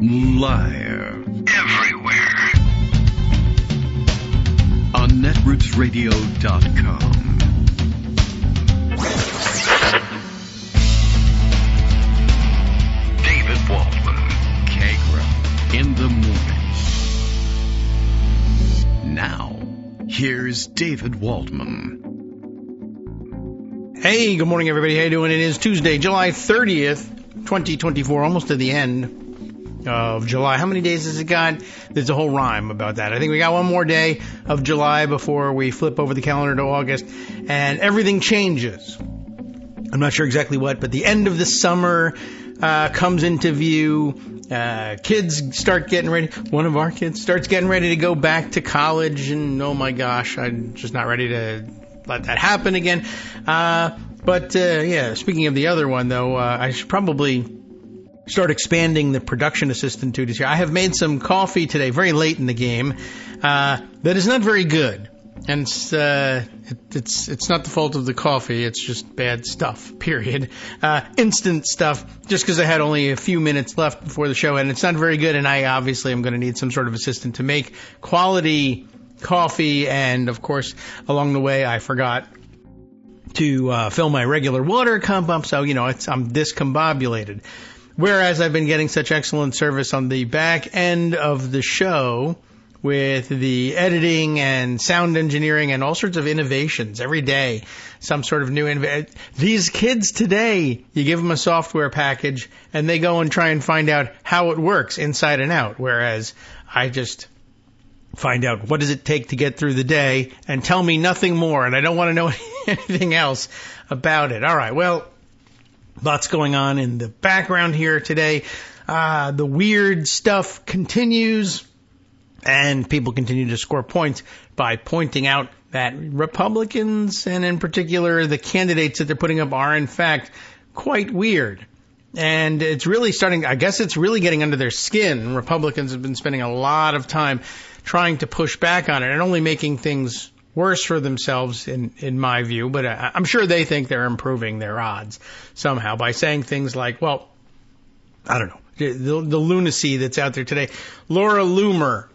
Live. Everywhere. On netrootsradio.com. David Waldman. Kagro. In the morning. Now, here's David Waldman. Hey, good morning, everybody. How you doing? It is Tuesday, July 30th, 2024, almost to the end of July. How many days has it got? There's a whole rhyme about that. I think we got one more day of July before we flip over the calendar to August, and everything changes. I'm not sure exactly what, but the end of the summer comes into view. Kids start getting ready. One of our kids starts getting ready to go back to college, and oh my gosh, I'm just not ready to let that happen again. But speaking of the other one, though, I should probably start expanding the production assistant duties here. I have made some coffee today, very late in the game, that is not very good. And it's not the fault of the coffee, it's just bad stuff, period. Instant stuff, just because I had only a few minutes left before the show, and it's not very good, and I obviously am going to need some sort of assistant to make quality coffee, and of course, along the way, I forgot to fill my regular water cup up, so, I'm discombobulated. Whereas I've been getting such excellent service on the back end of the show with the editing and sound engineering and all sorts of innovations every day, some sort of new innovation. These kids today, you give them a software package and they go and try and find out how it works inside and out, whereas I just find out what does it take to get through the day and tell me nothing more, and I don't want to know anything else about it. All right, well, lots going on in the background here today. The weird stuff continues, and people continue to score points by pointing out that Republicans, and in particular the candidates that they're putting up, are in fact quite weird. And it's really it's really getting under their skin. Republicans have been spending a lot of time trying to push back on it and only making things worse for themselves, in my view. But I'm sure they think they're improving their odds somehow by saying things like, well, I don't know, the lunacy that's out there today. Laura Loomer,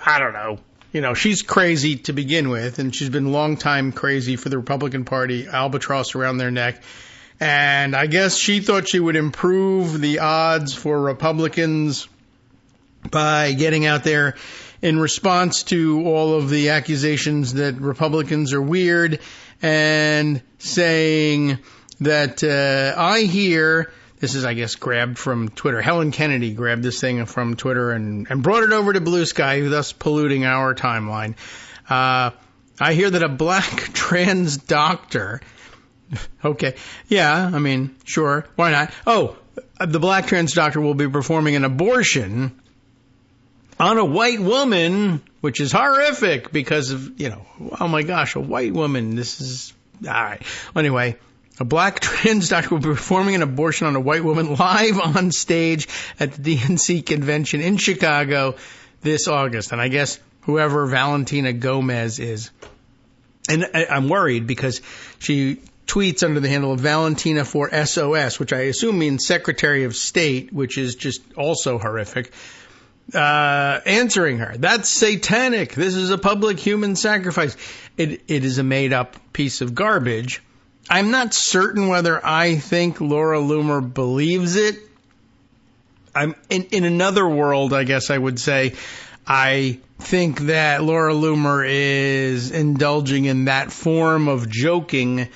I don't know. She's crazy to begin with, and she's been long time crazy for the Republican Party, albatross around their neck. And I guess she thought she would improve the odds for Republicans by getting out there in response to all of the accusations that Republicans are weird and saying that I hear, this is, I guess, grabbed from Twitter. Helen Kennedy grabbed this thing from Twitter and brought it over to Blue Sky, thus polluting our timeline. I hear that a black trans doctor... Okay. Yeah, I mean, sure. Why not? Oh, the black trans doctor will be performing an abortion on a white woman, which is horrific because of, oh my gosh, a white woman. This is, all right. Anyway, a black trans doctor will be performing an abortion on a white woman live on stage at the DNC convention in Chicago this August. And I guess whoever Valentina Gomez is. And I'm worried because she tweets under the handle of Valentina for SOS, which I assume means Secretary of State, which is just also horrific, answering her. That's satanic. This is a public human sacrifice. It is a made-up piece of garbage. I'm not certain whether I think Laura Loomer believes it. I'm in another world, I guess I would say, I think that Laura Loomer is indulging in that form of joking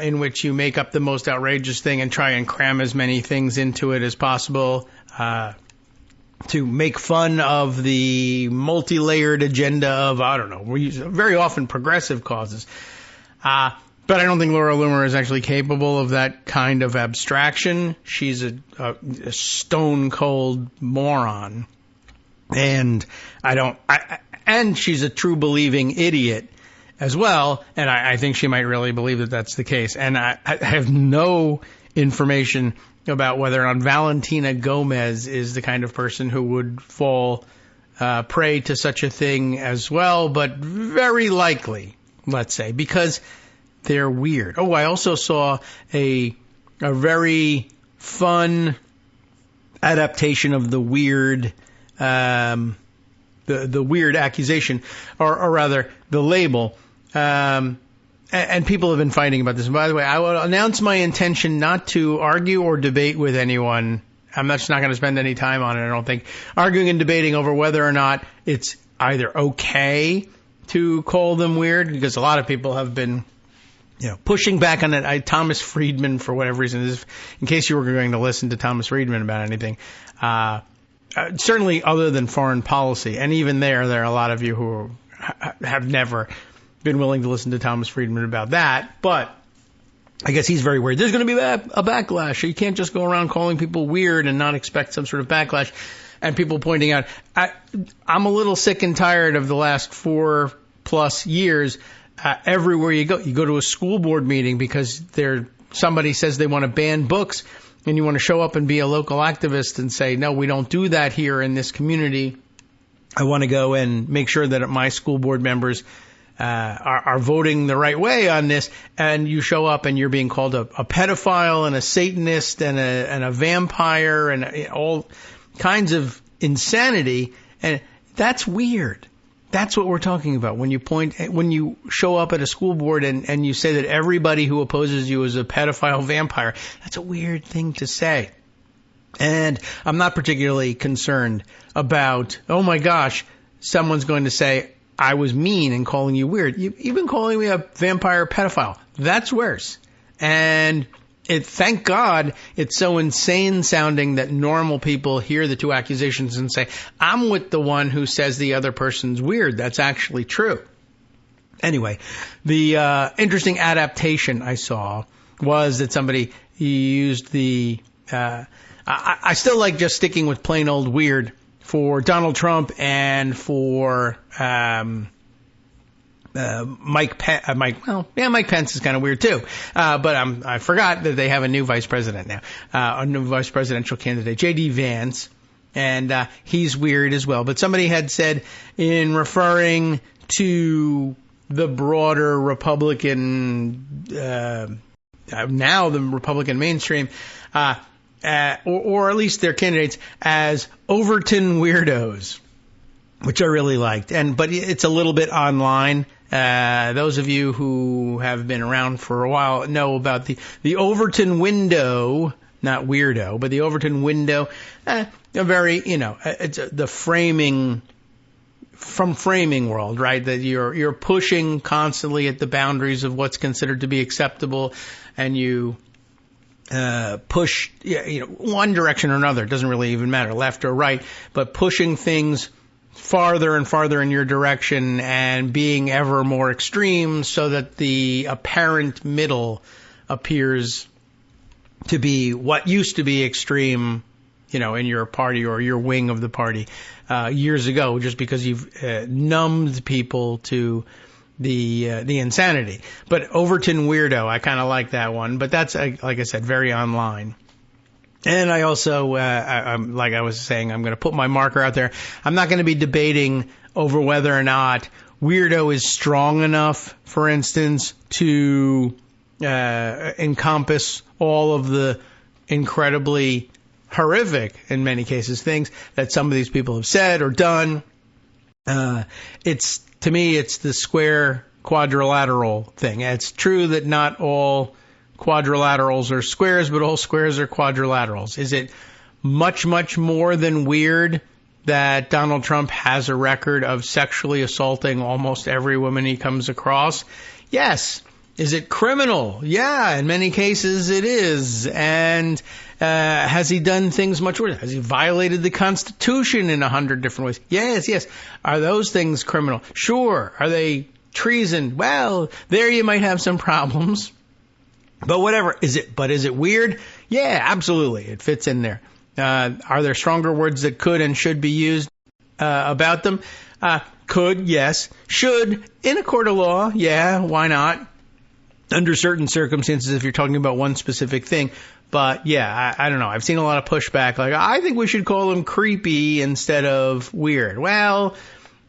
in which you make up the most outrageous thing and try and cram as many things into it as possible to make fun of the multi-layered agenda of, I don't know, very often progressive causes. But I don't think Laura Loomer is actually capable of that kind of abstraction. She's a stone-cold moron. And and she's a true believing idiot as well, and I think she might really believe that that's the case. And I have no information about whether or not Valentina Gomez is the kind of person who would fall prey to such a thing as well, but very likely, let's say, because they're weird. Oh, I also saw a very fun adaptation of the weird, the weird accusation, or rather the label. And people have been fighting about this. And by the way, I will announce my intention not to argue or debate with anyone. I'm just not going to spend any time on it, I don't think, arguing and debating over whether or not it's either okay to call them weird, because a lot of people have been, pushing back on it. Thomas Friedman, for whatever reason, in case you were going to listen to Thomas Friedman about anything, certainly other than foreign policy, and even there are a lot of you who have never been willing to listen to Thomas Friedman about that, but I guess he's very worried. There's going to be a backlash. You can't just go around calling people weird and not expect some sort of backlash. And people pointing out, I'm a little sick and tired of the last 4+ years. Everywhere you go to a school board meeting because somebody says they want to ban books, and you want to show up and be a local activist and say, no, we don't do that here in this community. I want to go and make sure that my school board members are voting the right way on this, and you show up and you're being called a pedophile and a Satanist and a vampire and all kinds of insanity, and that's weird. That's what we're talking about when you show up at a school board and you say that everybody who opposes you is a pedophile vampire. That's a weird thing to say. And I'm not particularly concerned about, oh my gosh, someone's going to say, I was mean in calling you weird. You've been calling me a vampire pedophile. That's worse. And thank God it's so insane sounding that normal people hear the two accusations and say, I'm with the one who says the other person's weird. That's actually true. Anyway, the interesting adaptation I saw was that somebody used I still like just sticking with plain old weird for Donald Trump and for Mike Pence. Mike Pence is kind of weird too. But I forgot that they have a new vice president now, a new vice presidential candidate, J.D. Vance, and he's weird as well. But somebody had said, in referring to the broader Republican, now the Republican mainstream, or at least their candidates, as Overton weirdos, which I really liked. But it's a little bit online. Those of you who have been around for a while know about the Overton window, not weirdo, but the Overton window. A very, it's the framing world, right? That you're pushing constantly at the boundaries of what's considered to be acceptable, and you push, one direction or another. It doesn't really even matter, left or right, but pushing things farther and farther in your direction and being ever more extreme so that the apparent middle appears to be what used to be extreme, in your party or your wing of the party years ago, just because you've numbed people to the insanity. But Overton weirdo, I kind of like that one, but that's, like I said, very online. And I also, like I was saying, I'm going to put my marker out there. I'm not going to be debating over whether or not weirdo is strong enough, for instance, to encompass all of the incredibly horrific, in many cases, things that some of these people have said or done. To me, it's the square quadrilateral thing. It's true that not all quadrilaterals are squares, but all squares are quadrilaterals. Is it much, much more than weird that Donald Trump has a record of sexually assaulting almost every woman he comes across? Yes. Is it criminal? Yeah, in many cases it is. And has he done things much worse? Has he violated the Constitution in 100 different ways? Yes. Are those things criminal? Sure. Are they treason? Well, there you might have some problems. But whatever. Is it weird? Yeah, absolutely. It fits in there. Are there stronger words that could and should be used about them? Could, yes. Should, in a court of law, yeah, why not? Under certain circumstances, if you're talking about one specific thing. But yeah, I don't know. I've seen a lot of pushback. Like, I think we should call him creepy instead of weird. Well,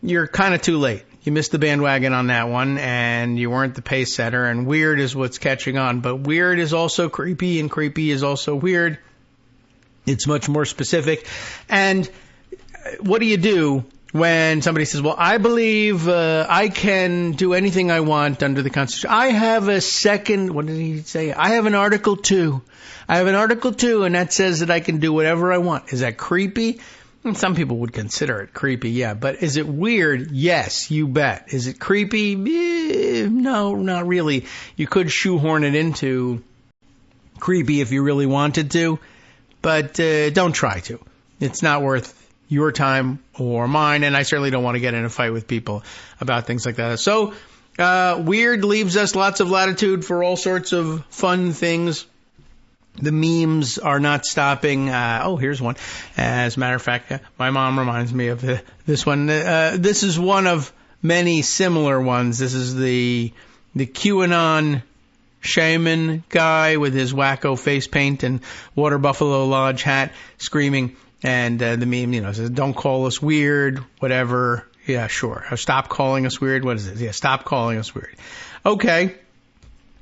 you're kind of too late. You missed the bandwagon on that one, and you weren't the pace setter, and weird is what's catching on. But weird is also creepy, and creepy is also weird. It's much more specific. And what do you do when somebody says, well, I believe I can do anything I want under the Constitution? I have a second, what did he say? I have an Article 2. I have an Article 2, and that says that I can do whatever I want. Is that creepy? Some people would consider it creepy, yeah. But is it weird? Yes, you bet. Is it creepy? No, not really. You could shoehorn it into creepy if you really wanted to, but don't try to. It's not worth your time or mine, and I certainly don't want to get in a fight with people about things like that. So, weird leaves us lots of latitude for all sorts of fun things. The memes are not stopping. Here's one. As a matter of fact, my mom reminds me of this one. This is one of many similar ones. This is the QAnon shaman guy with his wacko face paint and Water Buffalo Lodge hat screaming. And the meme, says, don't call us weird, whatever. Yeah, sure. Stop calling us weird. What is it? Yeah, stop calling us weird. Okay.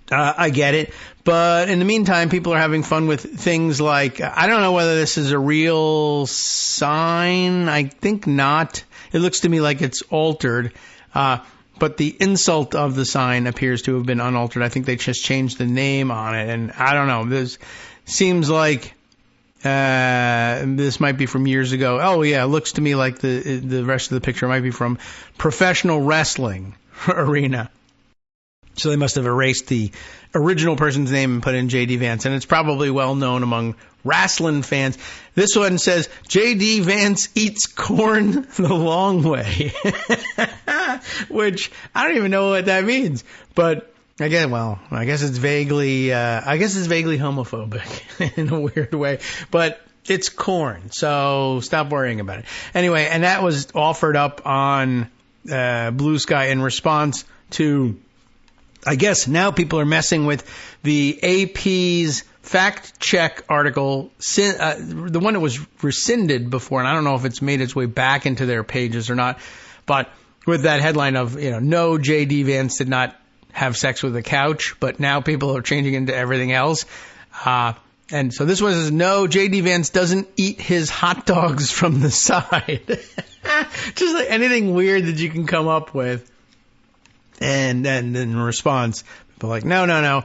I get it. But in the meantime, people are having fun with things like, I don't know whether this is a real sign. I think not. It looks to me like it's altered. But the insult of the sign appears to have been unaltered. I think they just changed the name on it. And I don't know. This seems like this might be from years ago. Oh, yeah. It looks to me like the rest of the picture might be from professional wrestling arena. So they must have erased the original person's name and put in J.D. Vance. And it's probably well known among wrestling fans. This one says, J.D. Vance eats corn the long way. Which, I don't even know what that means. But, I guess it's vaguely homophobic in a weird way. But it's corn. So stop worrying about it. Anyway, and that was offered up on Blue Sky in response to, I guess now people are messing with the AP's fact check article, the one that was rescinded before, and I don't know if it's made its way back into their pages or not, but with that headline of, no, J.D. Vance did not have sex with a couch, but now people are changing into everything else. And so this one says, no, J.D. Vance doesn't eat his hot dogs from the side. Just like anything weird that you can come up with. And then in response, people are like, no.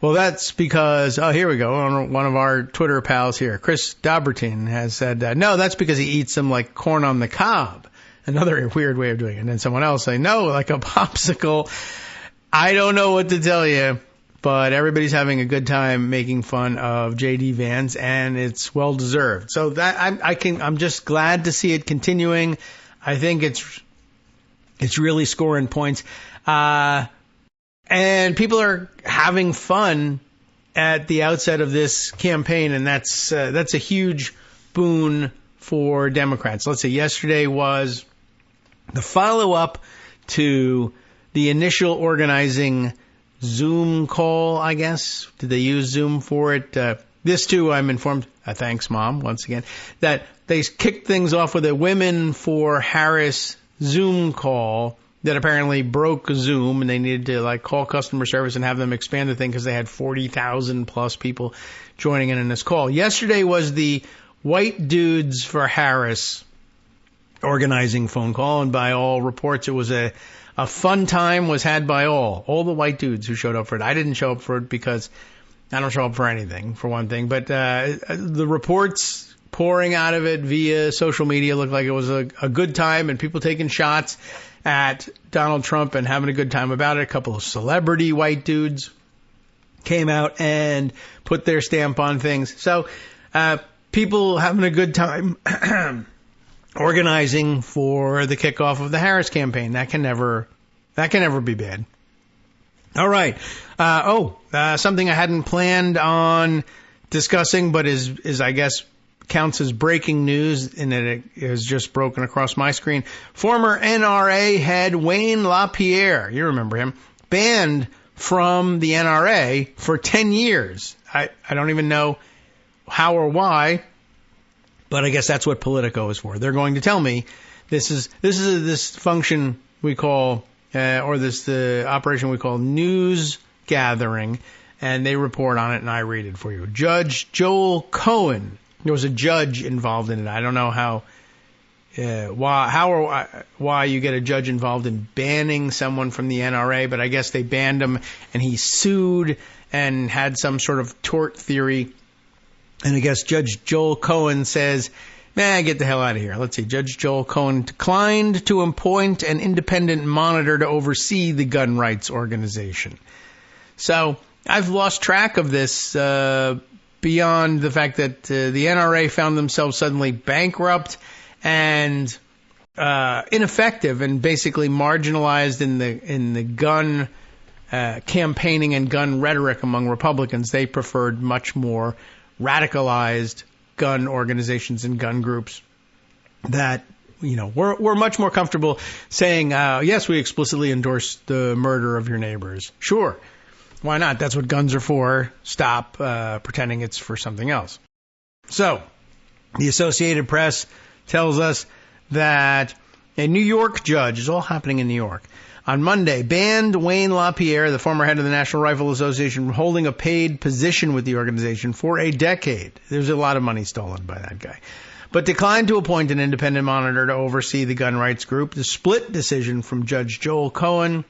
Well, that's because, here we go. One of our Twitter pals here, Chris Daubertin, has said, no, that's because he eats them like corn on the cob. Another weird way of doing it. And then someone else saying, no, like a popsicle. I don't know what to tell you, but everybody's having a good time making fun of J.D. Vance, and it's well deserved. So that I'm just glad to see it continuing. I think it's really scoring points. And people are having fun at the outset of this campaign, and that's a huge boon for Democrats. Let's say yesterday was the follow-up to the initial organizing Zoom call, I guess. Did they use Zoom for it? This, too, I'm informed, thanks, Mom, once again, that they kicked things off with a Women for Harris Zoom call that apparently broke Zoom, and they needed to call customer service and have them expand the thing because they had 40,000 plus people joining in this call. Yesterday was the White Dudes for Harris organizing phone call, and by all reports, it was a fun time was had by all the white dudes who showed up for it. I didn't show up for it because I don't show up for anything, for one thing, but the reports pouring out of it via social media looked like it was a good time, and people taking shots at Donald Trump and having a good time about it. A couple of celebrity white dudes came out and put their stamp on things. So people having a good time organizing for the kickoff of the Harris campaign. That can never be bad. All right. Something I hadn't planned on discussing, but is I guess counts as breaking news in that it has just broken across my screen. Former NRA head Wayne LaPierre, you remember him, banned from the NRA for 10 years. I don't even know how or why, but I guess that's what Politico is for. They're going to tell me this is this function we call, the operation we call news gathering, and they report on it, and I read it for you. Judge Joel Cohen there was a judge involved in it. I don't know why you get a judge involved in banning someone from the NRA, but I guess they banned him, and he sued and had some sort of tort theory. And I guess Judge Joel Cohen says, get the hell out of here. Let's see. Judge Joel Cohen declined to appoint an independent monitor to oversee the gun rights organization. So I've lost track of this beyond the fact that the NRA found themselves suddenly bankrupt and ineffective and basically marginalized in the gun campaigning and gun rhetoric among Republicans. They preferred much more radicalized gun organizations and gun groups that, were much more comfortable saying, yes, we explicitly endorse the murder of your neighbors. Sure. Why not? That's what guns are for. Stop pretending it's for something else. So, the Associated Press tells us that a New York judge, is all happening in New York, on Monday banned Wayne LaPierre, the former head of the National Rifle Association, from holding a paid position with the organization for a decade. There's a lot of money stolen by that guy. But declined to appoint an independent monitor to oversee the gun rights group. The split decision from Judge Joel Cohen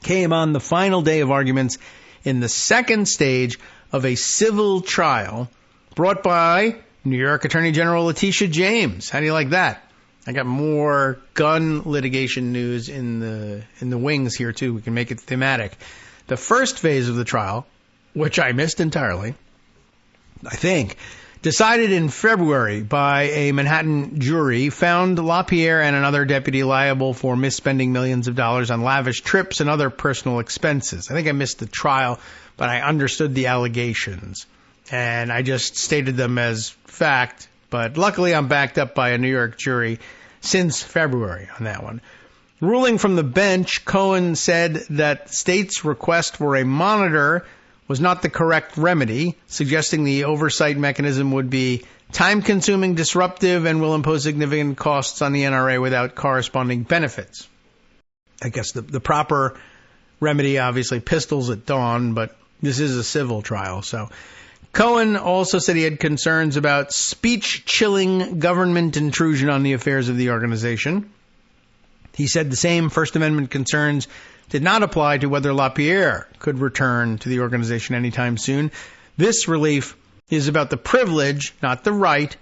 came on the final day of arguments in the second stage of a civil trial brought by New York Attorney General Letitia James. How do you like that? I got more gun litigation news in the wings here, too. We can make it thematic. The first phase of the trial, which I missed entirely, I think, decided in February by a Manhattan jury, found LaPierre and another deputy liable for misspending millions of dollars on lavish trips and other personal expenses. I think I missed the trial, but I understood the allegations, and I just stated them as fact. But luckily, I'm backed up by a New York jury since February on that one. Ruling from the bench, Cohen said that state's request for a monitor was not the correct remedy, suggesting the oversight mechanism would be time-consuming, disruptive, and will impose significant costs on the NRA without corresponding benefits. I guess the proper remedy, obviously, pistols at dawn, but this is a civil trial, so. Cohen also said he had concerns about speech-chilling government intrusion on the affairs of the organization. He said the same First Amendment concerns did not apply to whether LaPierre could return to the organization anytime soon. This relief is about the privilege, not the right,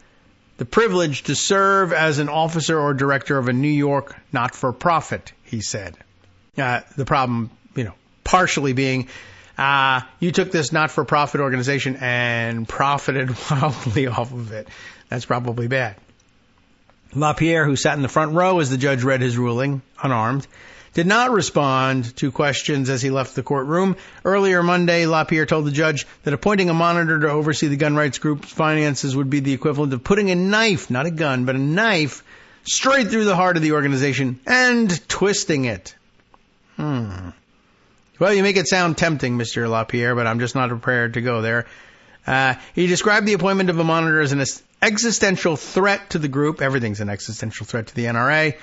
the privilege to serve as an officer or director of a New York not-for-profit, he said. The problem, partially being you took this not-for-profit organization and profited wildly off of it. That's probably bad. LaPierre, who sat in the front row as the judge read his ruling, unarmed, did not respond to questions as he left the courtroom. Earlier Monday, LaPierre told the judge that appointing a monitor to oversee the gun rights group's finances would be the equivalent of putting a knife, not a gun, but a knife, straight through the heart of the organization and twisting it. Well, you make it sound tempting, Mr. LaPierre, but I'm just not prepared to go there. He described the appointment of a monitor as an existential threat to the group. Everything's an existential threat to the NRA,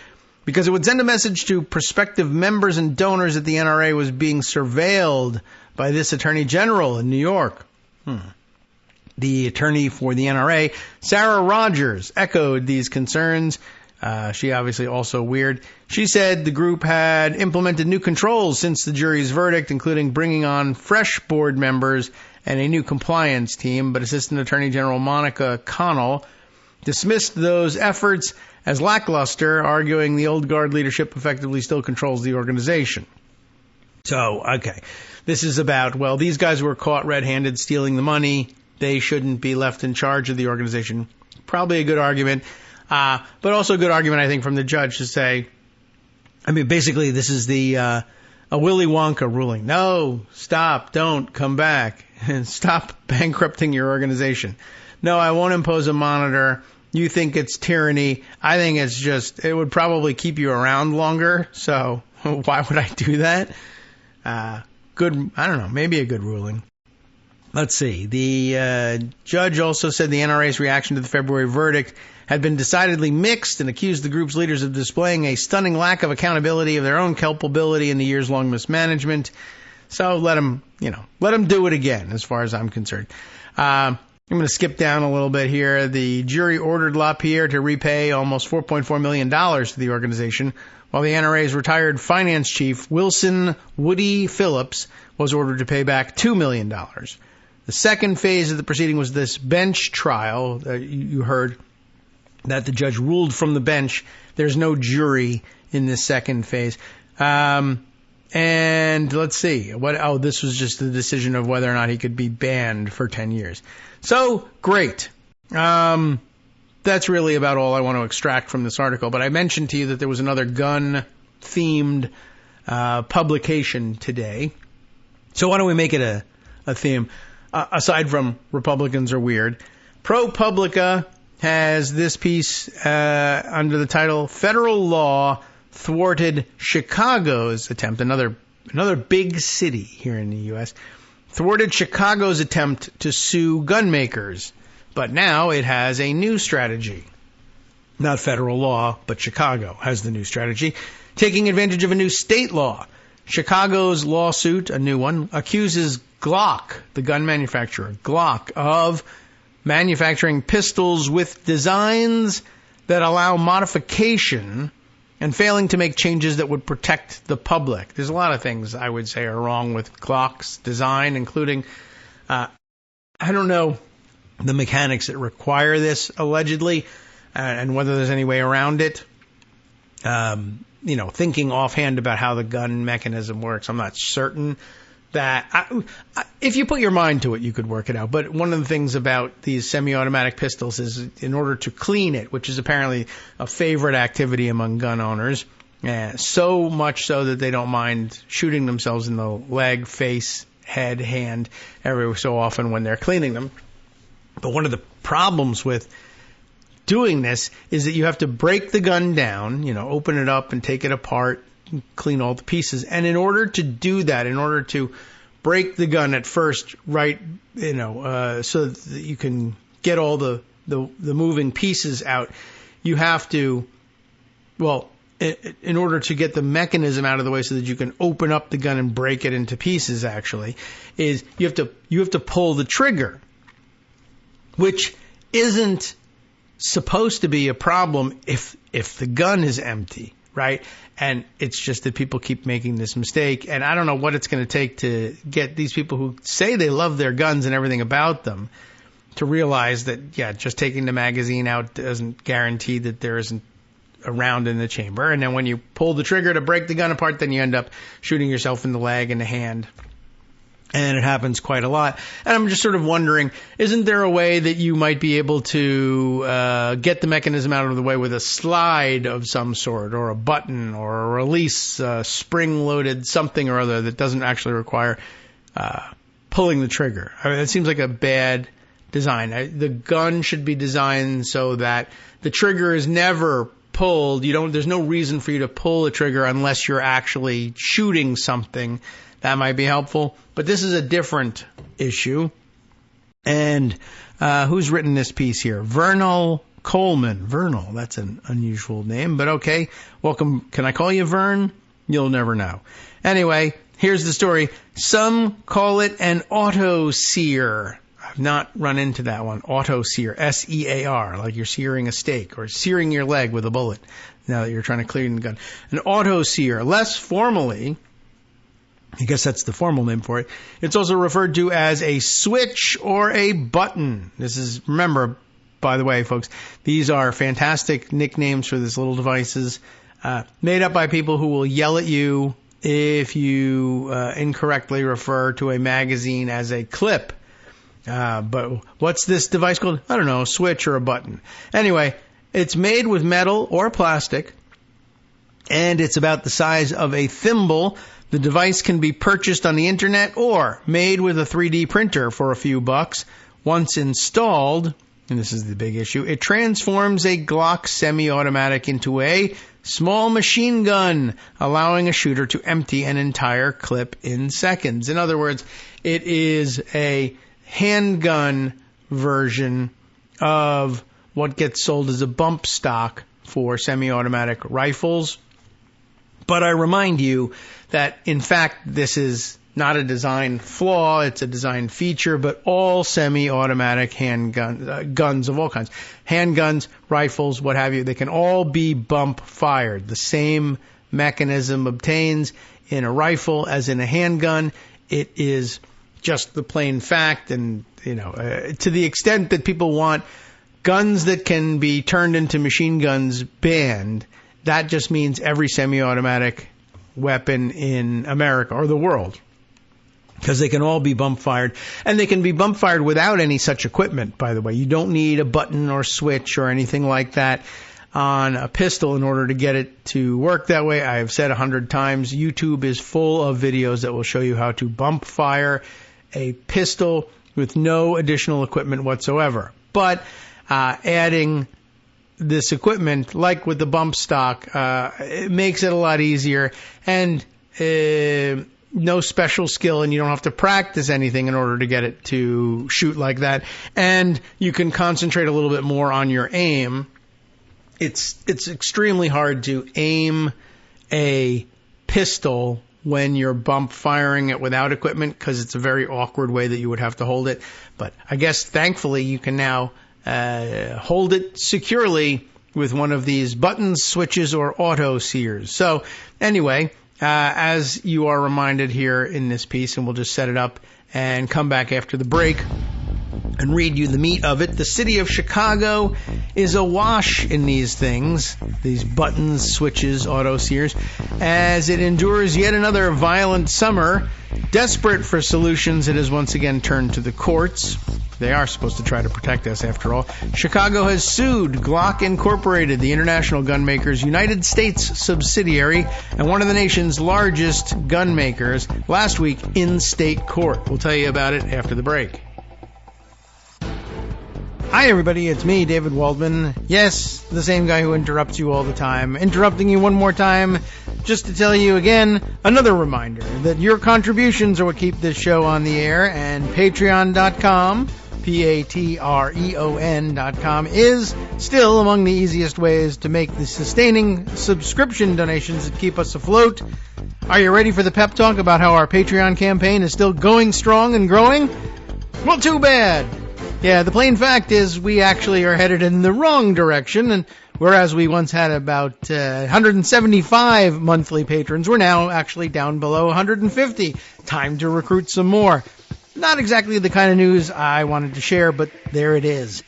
because it would send a message to prospective members and donors that the NRA was being surveilled by this attorney general in New York. The attorney for the NRA, Sarah Rogers, echoed these concerns. She obviously also weird. She said the group had implemented new controls since the jury's verdict, including bringing on fresh board members and a new compliance team, but Assistant Attorney General Monica Connell dismissed those efforts as lackluster, arguing the old guard leadership effectively still controls the organization. So, okay, this is about, well, these guys were caught red-handed stealing the money. They shouldn't be left in charge of the organization. Probably a good argument. But also a good argument, I think, from the judge to say, basically this is a Willy Wonka ruling. No, stop, don't, come back, and stop bankrupting your organization. No, I won't impose a monitor. You think it's tyranny. I think it's just, it would probably keep you around longer, so why would I do that? Good, I don't know, maybe a good ruling. Let's see. The judge also said the NRA's reaction to the February verdict had been decidedly mixed and accused the group's leaders of displaying a stunning lack of accountability of their own culpability in the years-long mismanagement. So let them do it again, as far as I'm concerned. I'm going to skip down a little bit here. The jury ordered LaPierre to repay almost $4.4 million to the organization, while the NRA's retired finance chief, Wilson Woody Phillips, was ordered to pay back $2 million. The second phase of the proceeding was this bench trial. You heard that the judge ruled from the bench. There's no jury in this second phase. And let's see. This was just the decision of whether or not he could be banned for 10 years. So, great. That's really about all I want to extract from this article. But I mentioned to you that there was another gun-themed publication today. So why don't we make it a theme? Aside from Republicans are weird, ProPublica has this piece under the title, Federal Law Thwarted Chicago's Attempt, another big city here in the U.S., thwarted Chicago's attempt to sue gun makers. But now it has a new strategy. Not federal law, but Chicago has the new strategy, taking advantage of a new state law. Chicago's lawsuit, a new one, accuses Glock, the gun manufacturer, Glock, of manufacturing pistols with designs that allow modification and failing to make changes that would protect the public. There's a lot of things I would say are wrong with Glock's design, including, I don't know the mechanics that require this, allegedly, and whether there's any way around it. Thinking offhand about how the gun mechanism works, I'm not certain that if you put your mind to it, you could work it out. But one of the things about these semi-automatic pistols is in order to clean it, which is apparently a favorite activity among gun owners, so much so that they don't mind shooting themselves in the leg, face, head, hand, every so often when they're cleaning them. But one of the problems with doing this is that you have to break the gun down, open it up and take it apart, clean all the pieces. And in order to do that, in order to break the gun at first, right, so that you can get all the moving pieces out, you have to, in order to get the mechanism out of the way so that you can open up the gun and break it into pieces, actually, is you have to pull the trigger, which isn't supposed to be a problem if the gun is empty, right? And it's just that people keep making this mistake. And I don't know what it's going to take to get these people who say they love their guns and everything about them to realize that, just taking the magazine out doesn't guarantee that there isn't a round in the chamber. And then when you pull the trigger to break the gun apart, then you end up shooting yourself in the leg and the hand. And it happens quite a lot. And I'm just sort of wondering, isn't there a way that you might be able to get the mechanism out of the way with a slide of some sort, or a button, or a release, spring-loaded something or other that doesn't actually require pulling the trigger? I mean, it seems like a bad design. The gun should be designed so that the trigger is never pulled. There's no reason for you to pull the trigger unless you're actually shooting something. That might be helpful. But this is a different issue. And who's written this piece here? Vernal Coleman. Vernal, that's an unusual name, but okay. Welcome. Can I call you Vern? You'll never know. Anyway, here's the story. Some call it an auto-sear. I've not run into that one. Auto-sear. S-E-A-R, like you're searing a steak or searing your leg with a bullet now that you're trying to clean the gun. An auto-sear. Less formally, I guess that's the formal name for it, it's also referred to as a switch or a button. Remember, by the way, folks, these are fantastic nicknames for these little devices made up by people who will yell at you if you incorrectly refer to a magazine as a clip. But what's this device called? I don't know, a switch or a button. Anyway, it's made with metal or plastic, and it's about the size of a thimble. The device can be purchased on the internet or made with a 3D printer for a few bucks. Once installed, and this is the big issue, it transforms a Glock semi-automatic into a small machine gun, allowing a shooter to empty an entire clip in seconds. In other words, it is a handgun version of what gets sold as a bump stock for semi-automatic rifles. But I remind you that, in fact, this is not a design flaw, it's a design feature, but all semi-automatic handguns, guns of all kinds, handguns, rifles, what have you, they can all be bump fired. The same mechanism obtains in a rifle as in a handgun. It is just the plain fact, and to the extent that people want guns that can be turned into machine guns banned, that just means every semi-automatic weapon in America or the world, because they can all be bump fired, and they can be bump fired without any such equipment, by the way. You don't need a button or switch or anything like that on a pistol in order to get it to work that way. I have said 100 times, YouTube is full of videos that will show you how to bump fire a pistol with no additional equipment whatsoever. But adding this equipment, like with the bump stock, it makes it a lot easier, and no special skill, and you don't have to practice anything in order to get it to shoot like that. And you can concentrate a little bit more on your aim. It's extremely hard to aim a pistol when you're bump firing it without equipment, because it's a very awkward way that you would have to hold it. But I guess thankfully you can now hold it securely with one of these buttons, switches, or auto sears. So anyway, as you are reminded here in this piece, and we'll just set it up and come back after the break and read you the meat of it. The city of Chicago is awash in these things, these buttons, switches, auto sears, as it endures yet another violent summer. Desperate for solutions, it has once again turned to the courts. They are supposed to try to protect us, after all. Chicago has sued Glock Incorporated, the international gun maker's United States subsidiary and one of the nation's largest gun makers, last week in state court. We'll tell you about it after the break. Hi, everybody. It's me, David Waldman. Yes, the same guy who interrupts you all the time. Interrupting you one more time just to tell you again, another reminder that your contributions are what keep this show on the air, and Patreon.com, Patreon.com, is still among the easiest ways to make the sustaining subscription donations that keep us afloat. Are you ready for the pep talk about how our Patreon campaign is still going strong and growing? Well, too bad. Yeah, the plain fact is we actually are headed in the wrong direction, and whereas we once had about 175 monthly patrons, we're now actually down below 150. Time to recruit some more. Not exactly the kind of news I wanted to share, but there it is.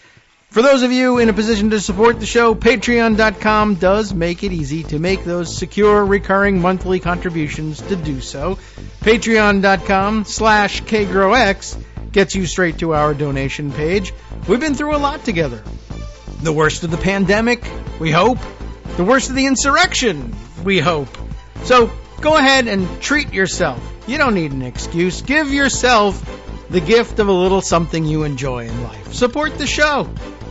For those of you in a position to support the show, Patreon.com does make it easy to make those secure, recurring monthly contributions to do so. Patreon.com/KagroX gets you straight to our donation page. We've been through a lot together. The worst of the pandemic, we hope. The worst of the insurrection, we hope. So go ahead and treat yourself. You don't need an excuse. Give yourself the gift of a little something you enjoy in life. Support the show.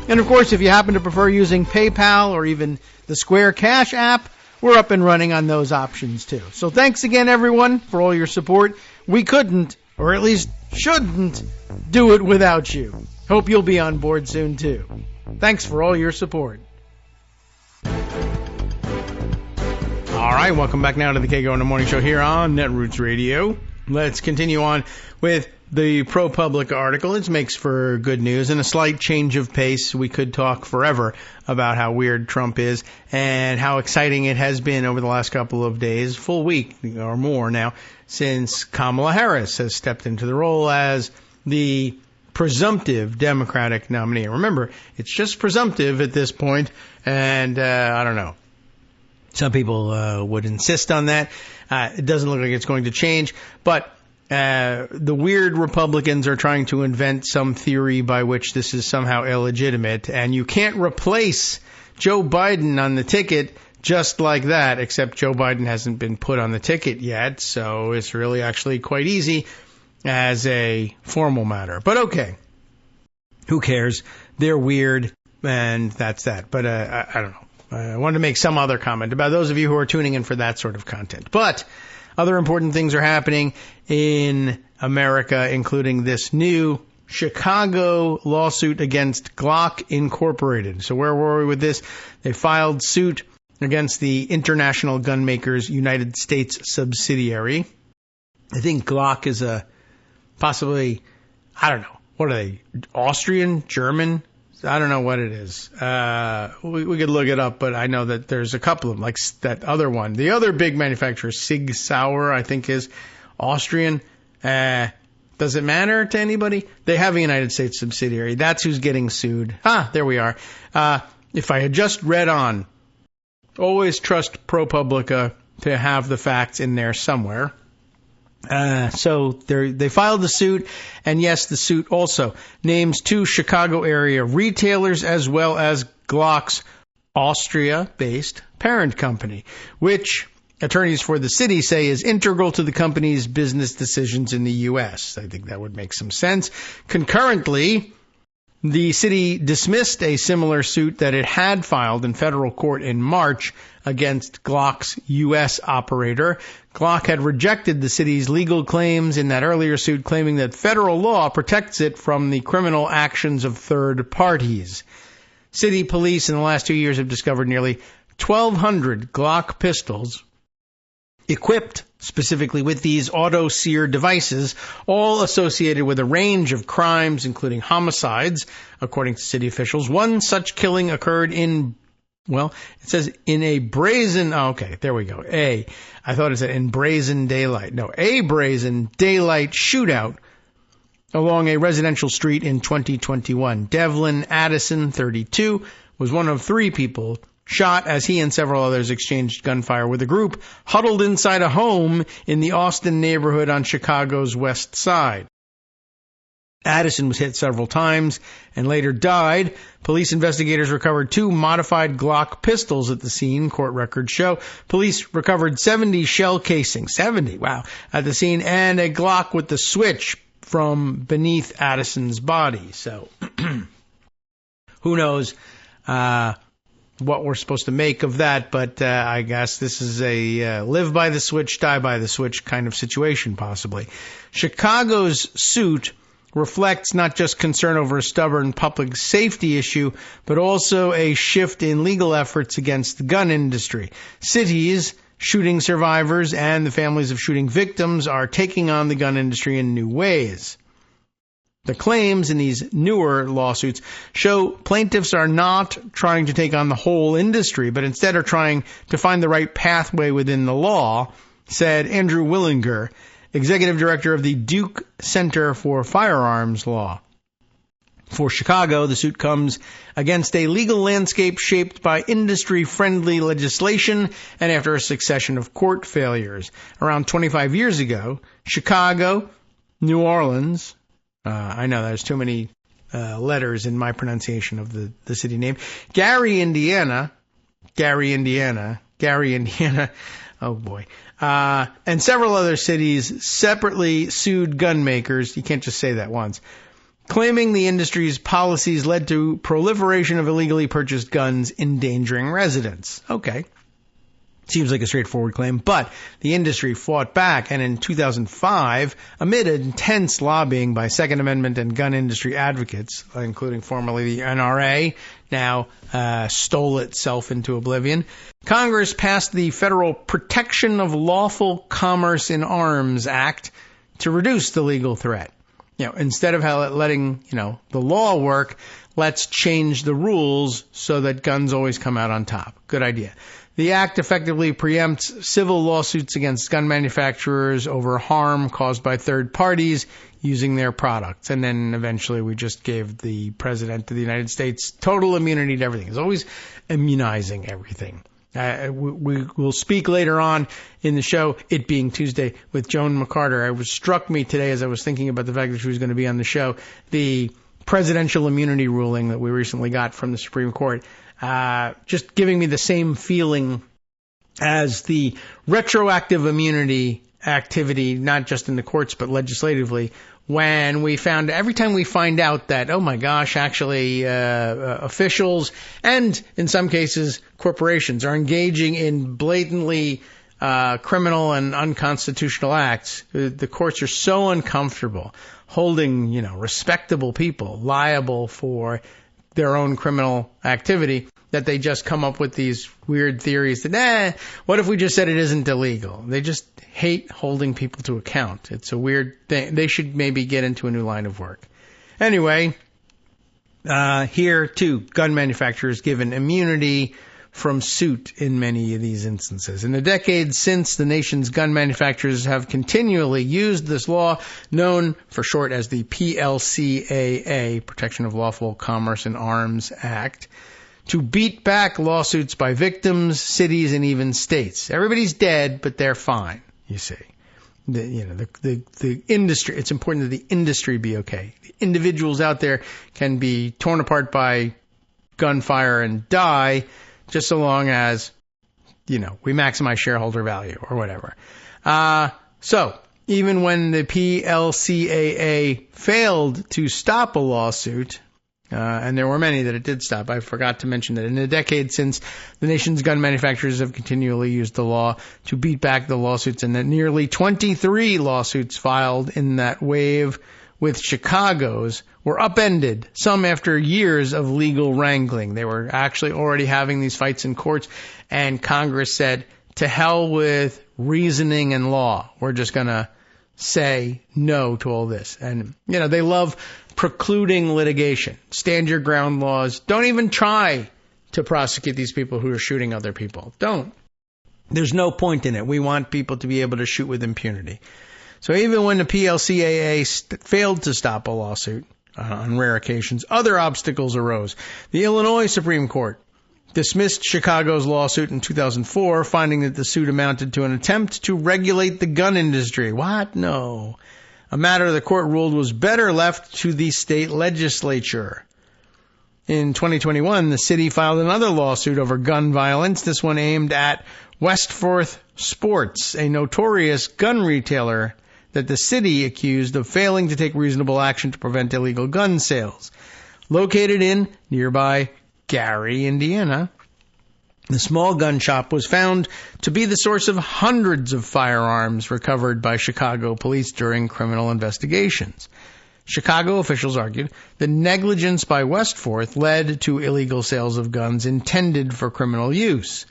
And of course, if you happen to prefer using PayPal or even the Square Cash app, we're up and running on those options too. So thanks again, everyone, for all your support. We couldn't, or at least shouldn't, do it without you. Hope you'll be on board soon too. Thanks for all your support. All right, welcome back now to the Kagro in the Morning Show here on Netroots Radio. Let's continue on with the ProPublica article. It makes for good news and a slight change of pace. We could talk forever about how weird Trump is and how exciting it has been over the last couple of days, full week or more now, since Kamala Harris has stepped into the role as the presumptive Democratic nominee. Remember, it's just presumptive at this point, and I don't know. Some people would insist on that. It doesn't look like it's going to change, but the weird Republicans are trying to invent some theory by which this is somehow illegitimate, and you can't replace Joe Biden on the ticket just like that, except Joe Biden hasn't been put on the ticket yet, so it's really actually quite easy as a formal matter. But okay, who cares? They're weird, and that's that. But I don't know. I wanted to make some other comment about those of you who are tuning in for that sort of content. But other important things are happening in America, including this new Chicago lawsuit against Glock Incorporated. So where were we with this? They filed suit against the international gun maker's United States subsidiary. I think Glock is possibly, I don't know, what are they, Austrian, German? I don't know what it is. We could look it up, but I know that there's a couple of them, like that other one. The other big manufacturer, Sig Sauer, I think is Austrian. Does it matter to anybody? They have a United States subsidiary. That's who's getting sued. There we are. If I had just read on, always trust ProPublica to have the facts in there somewhere. So they filed the suit, and yes, the suit also names 2 Chicago area retailers as well as Glock's Austria-based parent company, which attorneys for the city say is integral to the company's business decisions in the U.S. I think that would make some sense. Concurrently, the city dismissed a similar suit that it had filed in federal court in March against Glock's U.S. operator. Glock had rejected the city's legal claims in that earlier suit, claiming that federal law protects it from the criminal actions of third parties. City police in the last 2 years have discovered nearly 1,200 Glock pistols equipped specifically with these auto-sear devices, all associated with a range of crimes, including homicides, according to city officials. One such killing occurred in a brazen daylight shootout along a residential street in 2021. Devlin Addison, 32, was one of 3 people shot as he and several others exchanged gunfire with a group huddled inside a home in the Austin neighborhood on Chicago's west side. Addison was hit several times and later died. Police investigators recovered 2 modified Glock pistols at the scene, court records show. Police recovered 70 shell casings, 70, wow, at the scene, and a Glock with the switch from beneath Addison's body. So, who knows what we're supposed to make of that, but I guess this is a live by the switch, die by the switch kind of situation, possibly. Chicago's suit reflects not just concern over a stubborn public safety issue, but also a shift in legal efforts against the gun industry. Cities, shooting survivors, and the families of shooting victims are taking on the gun industry in new ways. The claims in these newer lawsuits show plaintiffs are not trying to take on the whole industry, but instead are trying to find the right pathway within the law, said Andrew Willinger, executive director of the Duke Center for Firearms Law. For Chicago, the suit comes against a legal landscape shaped by industry-friendly legislation and after a succession of court failures. Around 25 years ago, Chicago, New Orleans, I know there's too many letters in my pronunciation of the city name, Gary, Indiana, oh boy, and several other cities separately sued gun makers, you can't just say that once, claiming the industry's policies led to proliferation of illegally purchased guns endangering residents. Okay. Seems like a straightforward claim, but the industry fought back, and in 2005, amid intense lobbying by Second Amendment and gun industry advocates, including formerly the NRA, now stole itself into oblivion, Congress passed the Federal Protection of Lawful Commerce in Arms Act to reduce the legal threat. Instead of letting, the law work, let's change the rules so that guns always come out on top. Good idea. The act effectively preempts civil lawsuits against gun manufacturers over harm caused by third parties using their products. And then eventually we just gave the President of the United States total immunity to everything. It's always immunizing everything. We will speak later on in the show, it being Tuesday, with Joan McCarter. It struck me today as I was thinking about the fact that she was going to be on the show, the presidential immunity ruling that we recently got from the Supreme Court. Just giving me the same feeling as the retroactive immunity activity, not just in the courts, but legislatively, when every time we find out that, oh my gosh, actually, officials and in some cases corporations are engaging in blatantly, criminal and unconstitutional acts, the courts are so uncomfortable holding, respectable people liable for their own criminal activity that they just come up with these weird theories that, what if we just said it isn't illegal? They just hate holding people to account. It's a weird thing. They should maybe get into a new line of work. Anyway, here too, gun manufacturers given immunity from suit in many of these instances. In the decades since, the nation's gun manufacturers have continually used this law, known for short as the PLCAA, Protection of Lawful Commerce in Arms Act, to beat back lawsuits by victims, cities, and even states. Everybody's dead, but they're fine, you see. The industry, it's important that the industry be okay. The individuals out there can be torn apart by gunfire and die, just so long as, we maximize shareholder value or whatever. So, even when the PLCAA failed to stop a lawsuit, and there were many that it did stop, I forgot to mention that in the decade since, the nation's gun manufacturers have continually used the law to beat back the lawsuits, and that nearly 23 lawsuits filed in that wave with Chicago's were upended, some after years of legal wrangling. They were actually already having these fights in courts, and Congress said, to hell with reasoning and law. We're just going to say no to all this. And, they love precluding litigation. Stand your ground laws. Don't even try to prosecute these people who are shooting other people. Don't. There's no point in it. We want people to be able to shoot with impunity. So even when the PLCAA failed to stop a lawsuit, on rare occasions, other obstacles arose. The Illinois Supreme Court dismissed Chicago's lawsuit in 2004, finding that the suit amounted to an attempt to regulate the gun industry. What? No. A matter the court ruled was better left to the state legislature. In 2021, the city filed another lawsuit over gun violence, this one aimed at Westforth Sports, a notorious gun retailer that the city accused of failing to take reasonable action to prevent illegal gun sales. Located in nearby Gary, Indiana, the small gun shop was found to be the source of hundreds of firearms recovered by Chicago police during criminal investigations. Chicago officials argued that negligence by Westforth led to illegal sales of guns intended for criminal use.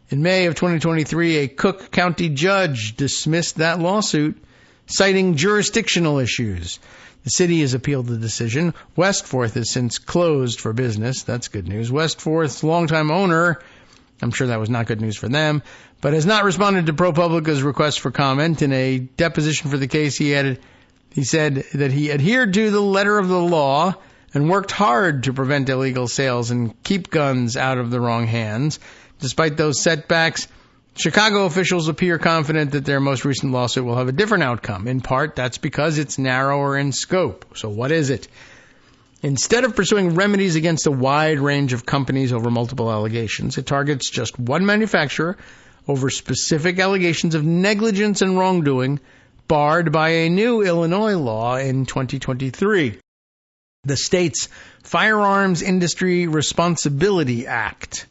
In May of 2023, a Cook County judge dismissed that lawsuit, citing jurisdictional issues. The city has appealed the decision. Westforth has since closed for business. That's good news. Westforth's longtime owner, I'm sure that was not good news for them, but has not responded to ProPublica's request for comment. In a deposition for the case, he said that he adhered to the letter of the law and worked hard to prevent illegal sales and keep guns out of the wrong hands. Despite those setbacks, Chicago officials appear confident that their most recent lawsuit will have a different outcome. In part, that's because it's narrower in scope. So what is it? Instead of pursuing remedies against a wide range of companies over multiple allegations, it targets just one manufacturer over specific allegations of negligence and wrongdoing, barred by a new Illinois law in 2023. The state's Firearms Industry Responsibility Act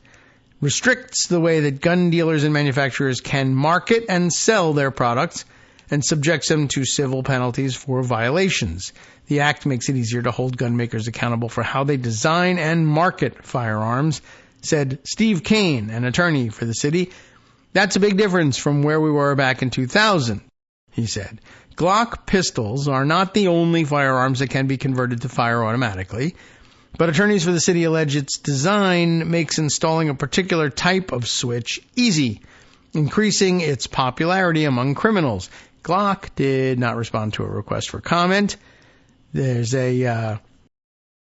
restricts the way that gun dealers and manufacturers can market and sell their products and subjects them to civil penalties for violations. The act makes it easier to hold gun makers accountable for how they design and market firearms, said Steve Kane, an attorney for the city. That's a big difference from where we were back in 2000, he said. Glock pistols are not the only firearms that can be converted to fire automatically, but attorneys for the city allege its design makes installing a particular type of switch easy, increasing its popularity among criminals. Glock did not respond to a request for comment. There's a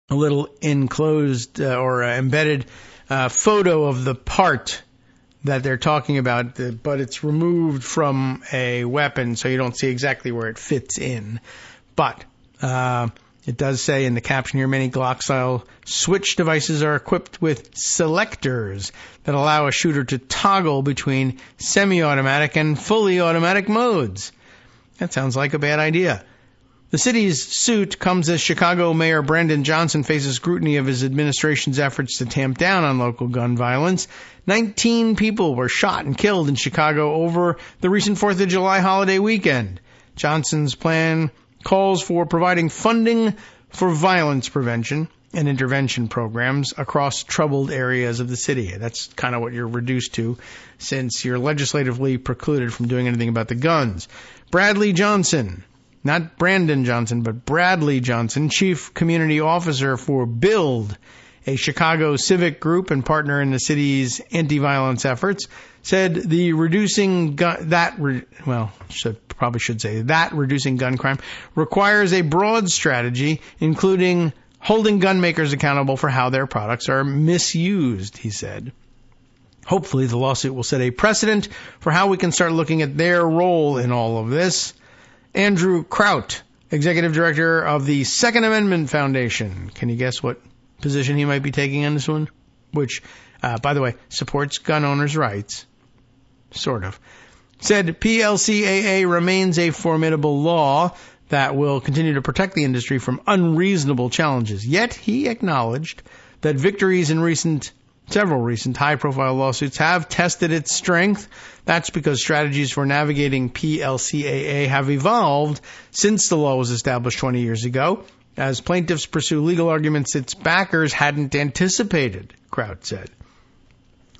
little enclosed or embedded photo of the part that they're talking about, but it's removed from a weapon, so you don't see exactly where it fits in. But it does say in the caption here, many Glock-style switch devices are equipped with selectors that allow a shooter to toggle between semi-automatic and fully automatic modes. That sounds like a bad idea. The city's suit comes as Chicago Mayor Brandon Johnson faces scrutiny of his administration's efforts to tamp down on local gun violence. 19 people were shot and killed in Chicago over the recent 4th of July holiday weekend. Johnson's plan calls for providing funding for violence prevention and intervention programs across troubled areas of the city. That's kind of what you're reduced to since you're legislatively precluded from doing anything about the guns. Bradley Johnson, not Brandon Johnson, but Bradley Johnson, Chief Community Officer for BUILD, a Chicago civic group and partner in the city's anti-violence efforts, said the reducing gun crime requires a broad strategy, including holding gun makers accountable for how their products are misused, he said. Hopefully the lawsuit will set a precedent for how we can start looking at their role in all of this. Andrew Kraut, Executive Director of the Second Amendment Foundation. Can you guess what position he might be taking on this one? Which, by the way, supports gun owners' rights. Sort of. Said PLCAA remains a formidable law that will continue to protect the industry from unreasonable challenges. Yet he acknowledged that victories in several recent high-profile lawsuits have tested its strength. That's because strategies for navigating PLCAA have evolved since the law was established 20 years ago, as plaintiffs pursue legal arguments its backers hadn't anticipated, Kraut said.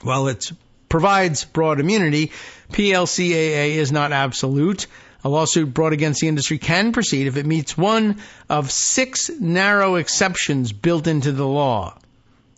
While it provides broad immunity, PLCAA is not absolute. A lawsuit brought against the industry can proceed if it meets one of 6 narrow exceptions built into the law.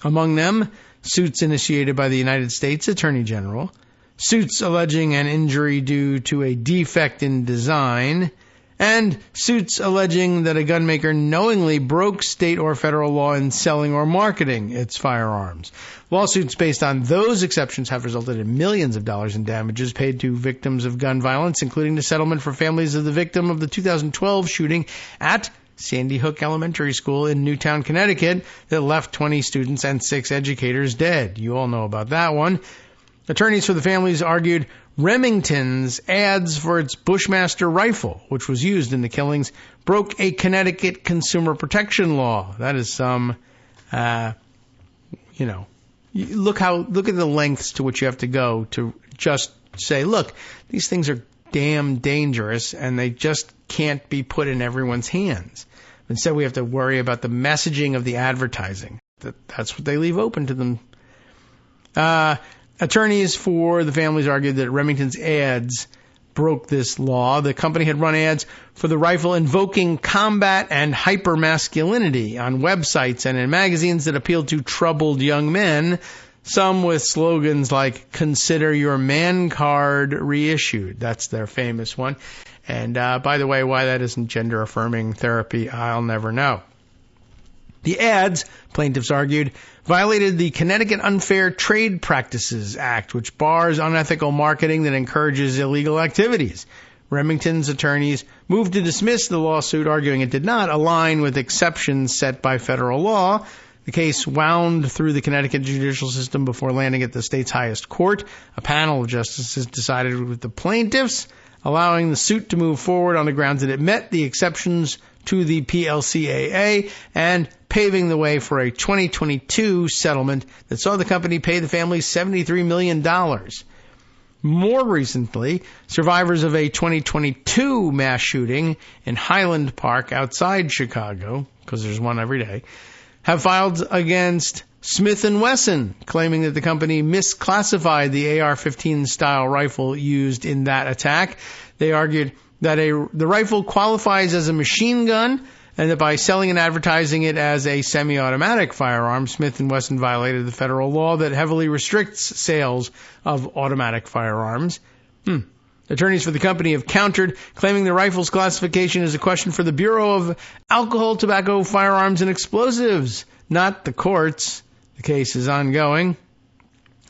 Among them, suits initiated by the United States Attorney General, suits alleging an injury due to a defect in design, and suits alleging that a gunmaker knowingly broke state or federal law in selling or marketing its firearms. Lawsuits based on those exceptions have resulted in millions of dollars in damages paid to victims of gun violence, including the settlement for families of the victim of the 2012 shooting at Sandy Hook Elementary School in Newtown, Connecticut, that left 20 students and 6 educators dead. You all know about that one. Attorneys for the families argued Remington's ads for its Bushmaster rifle, which was used in the killings, broke a Connecticut consumer protection law. That is some, look at the lengths to which you have to go to just say, look, these things are damn dangerous and they just can't be put in everyone's hands. Instead, we have to worry about the messaging of the advertising. That's what they leave open to them. Attorneys for the families argued that Remington's ads broke this law. The company had run ads for the rifle invoking combat and hypermasculinity on websites and in magazines that appealed to troubled young men, some with slogans like, "Consider your man card reissued." That's their famous one. And by the way, why that isn't gender-affirming therapy, I'll never know. The ads, plaintiffs argued, violated the Connecticut Unfair Trade Practices Act, which bars unethical marketing that encourages illegal activities. Remington's attorneys moved to dismiss the lawsuit, arguing it did not align with exceptions set by federal law. The case wound through the Connecticut judicial system before landing at the state's highest court. A panel of justices decided with the plaintiffs, allowing the suit to move forward on the grounds that it met the exceptions to the PLCAA and paving the way for a 2022 settlement that saw the company pay the families $73 million. More recently, survivors of a 2022 mass shooting in Highland Park outside Chicago, because there's one every day, have filed against Smith & Wesson, claiming that the company misclassified the AR-15 style rifle used in that attack. They argued that the rifle qualifies as a machine gun, and that by selling and advertising it as a semi-automatic firearm, Smith & Wesson violated the federal law that heavily restricts sales of automatic firearms. Attorneys for the company have countered, claiming the rifle's classification is a question for the Bureau of Alcohol, Tobacco, Firearms, and Explosives, not the courts. The case is ongoing.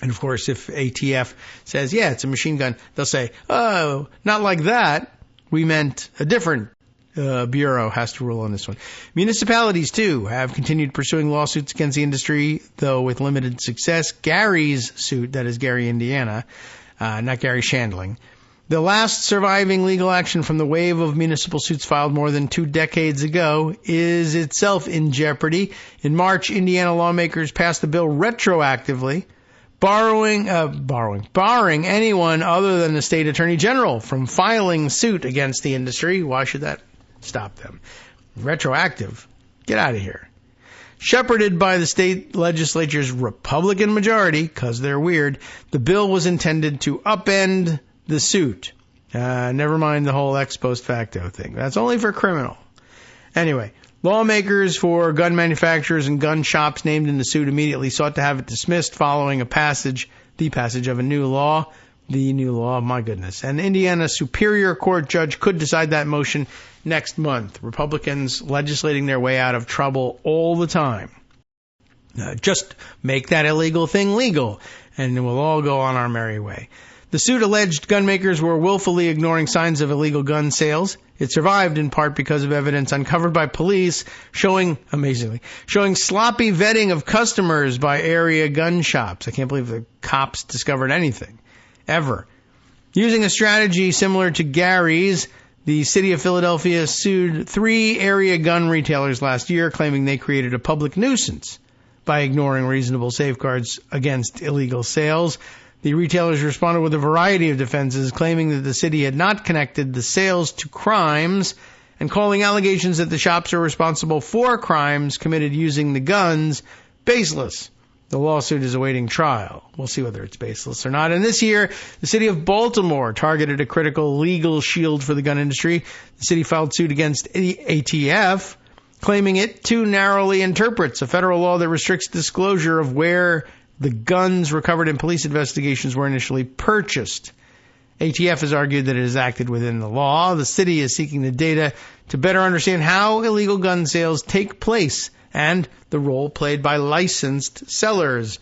And, of course, if ATF says, yeah, it's a machine gun, they'll say, oh, not like that. We meant a different bureau has to rule on this one. Municipalities, too, have continued pursuing lawsuits against the industry, though with limited success. Gary's suit, that is Gary, Indiana, not Gary Shandling. The last surviving legal action from the wave of municipal suits filed more than 2 decades ago is itself in jeopardy. In March, Indiana lawmakers passed a bill retroactively, barring anyone other than the state attorney general from filing suit against the industry. Why should that stop them? Retroactive? Get out of here. Shepherded by the state legislature's Republican majority, because they're weird, the bill was intended to upend the suit. Never mind the whole ex post facto thing. That's only for criminal. Anyway, lawmakers for gun manufacturers and gun shops named in the suit immediately sought to have it dismissed following the passage of a new law. The new law, my goodness. An Indiana Superior Court judge could decide that motion next month. Republicans legislating their way out of trouble all the time. Just make that illegal thing legal, and we'll all go on our merry way. The suit alleged gun makers were willfully ignoring signs of illegal gun sales. It survived in part because of evidence uncovered by police showing sloppy vetting of customers by area gun shops. I can't believe the cops discovered anything, ever. Using a strategy similar to Gary's, the city of Philadelphia sued 3 area gun retailers last year, claiming they created a public nuisance by ignoring reasonable safeguards against illegal sales. The retailers responded with a variety of defenses, claiming that the city had not connected the sales to crimes and calling allegations that the shops are responsible for crimes committed using the guns baseless. The lawsuit is awaiting trial. We'll see whether it's baseless or not. And this year, the city of Baltimore targeted a critical legal shield for the gun industry. The city filed suit against ATF, claiming it too narrowly interprets a federal law that restricts disclosure of where the guns recovered in police investigations were initially purchased. ATF has argued that it has acted within the law. The city is seeking the data to better understand how illegal gun sales take place and the role played by licensed sellers.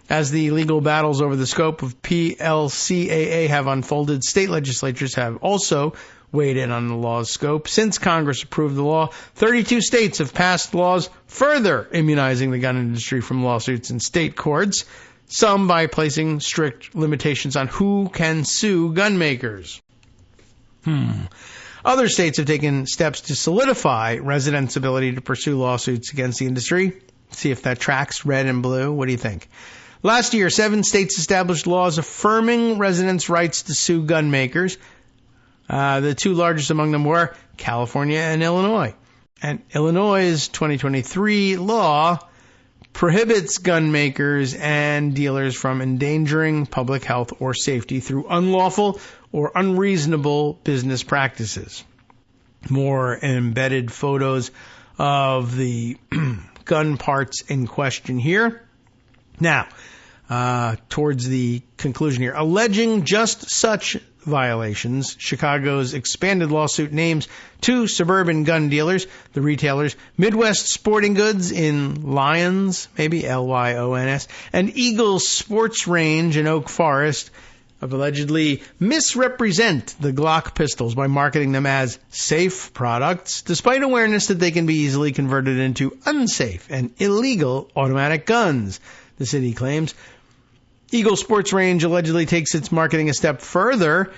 As the legal battles over the scope of PLCAA have unfolded, state legislatures have also weighed in on the law's scope. Since Congress approved the law, 32 states have passed laws further immunizing the gun industry from lawsuits in state courts, some by placing strict limitations on who can sue gun makers. Other states have taken steps to solidify residents' ability to pursue lawsuits against the industry. See if that tracks, red and blue. What do you think? Last year, 7 states established laws affirming residents' rights to sue gun makers. The 2 largest among them were California and Illinois. And Illinois' 2023 law prohibits gun makers and dealers from endangering public health or safety through unlawful or unreasonable business practices. More embedded photos of the gun parts in question here. Now, towards the conclusion here, alleging just such violations, Chicago's expanded lawsuit names 2 suburban gun dealers, the retailers Midwest Sporting Goods in Lyons, maybe Lyons, and Eagle Sports Range in Oak Forest, of allegedly misrepresent the Glock pistols by marketing them as safe products, despite awareness that they can be easily converted into unsafe and illegal automatic guns, the city claims. Eagle Sports Range allegedly takes its marketing a step further,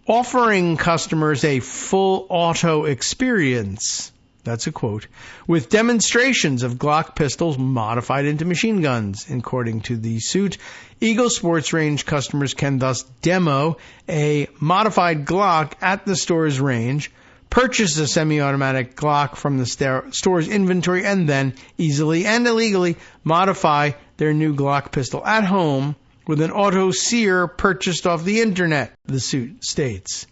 offering customers a full auto experience. That's a quote. With demonstrations of Glock pistols modified into machine guns. According to the suit, Eagle Sports Range customers can thus demo a modified Glock at the store's range, purchase a semi-automatic Glock from the store's inventory, and then easily and illegally modify their new Glock pistol at home with an auto sear purchased off the internet, the suit states.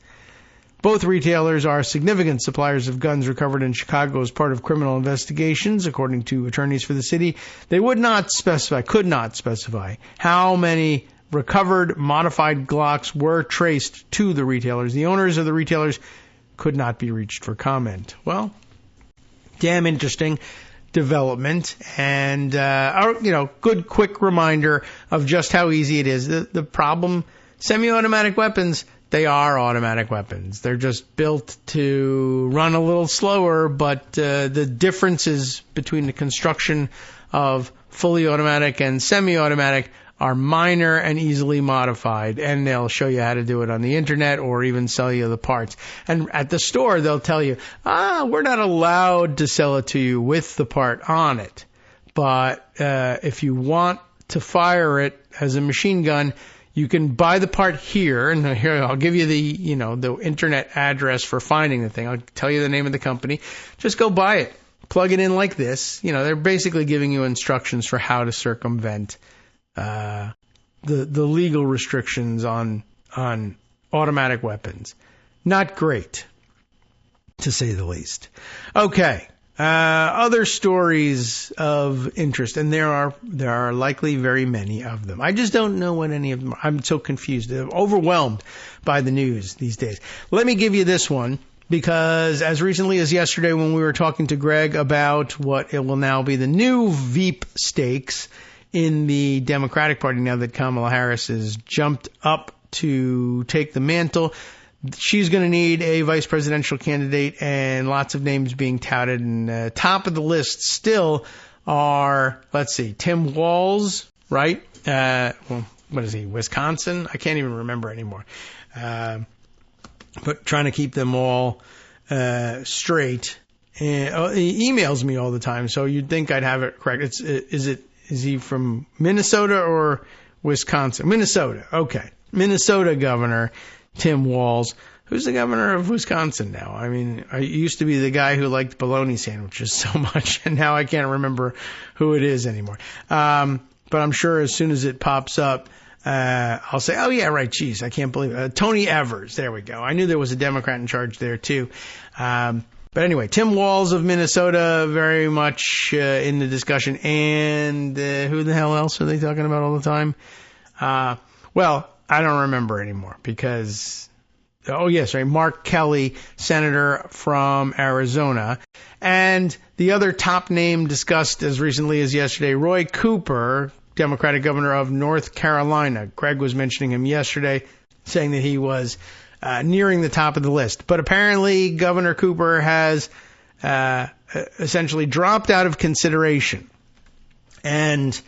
Both retailers are significant suppliers of guns recovered in Chicago as part of criminal investigations. According to attorneys for the city, they could not specify how many recovered modified Glocks were traced to the retailers. The owners of the retailers could not be reached for comment. Well, damn interesting development, and good quick reminder of just how easy it is. The problem, semi-automatic weapons, they are automatic weapons. They're just built to run a little slower, but the differences between the construction of fully automatic and semi-automatic are minor and easily modified, and they'll show you how to do it on the internet or even sell you the parts. And at the store, they'll tell you, we're not allowed to sell it to you with the part on it. But if you want to fire it as a machine gun, you can buy the part here, and here I'll give you the internet address for finding the thing. I'll tell you the name of the company. Just go buy it. plug it in like this. They're basically giving you instructions for how to circumvent the legal restrictions on automatic weapons. Not great, to say the least. Okay. Other stories of interest, and there are likely very many of them. I just don't know what any of them are. I'm so confused. I'm overwhelmed by the news these days. Let me give you this one, because as recently as yesterday when we were talking to Greg about what it will now be the new Veep stakes in the Democratic Party now that Kamala Harris has jumped up to take the mantle, she's going to need a vice presidential candidate, and lots of names being touted. And top of the list still are, let's see, Tim Walz, right? What is he, Wisconsin? I can't even remember anymore. But trying to keep them all straight. And he emails me all the time, so you'd think I'd have it correct. Is he from Minnesota or Wisconsin? Minnesota. Okay. Minnesota Governor Tim Walz. Who's the governor of Wisconsin now? I mean, I used to be the guy who liked bologna sandwiches so much, and now I can't remember who it is anymore. But I'm sure as soon as it pops up, I'll say, oh, yeah, right, geez, I can't believe it. Tony Evers, there we go. I knew there was a Democrat in charge there, too. But anyway, Tim Walz of Minnesota, very much in the discussion. And who the hell else are they talking about all the time? Well, I don't remember anymore because, oh yes, right, Mark Kelly, senator from Arizona. And the other top name discussed as recently as yesterday, Roy Cooper, Democratic governor of North Carolina. Greg was mentioning him yesterday, saying that he was nearing the top of the list. But apparently Governor Cooper has essentially dropped out of consideration. And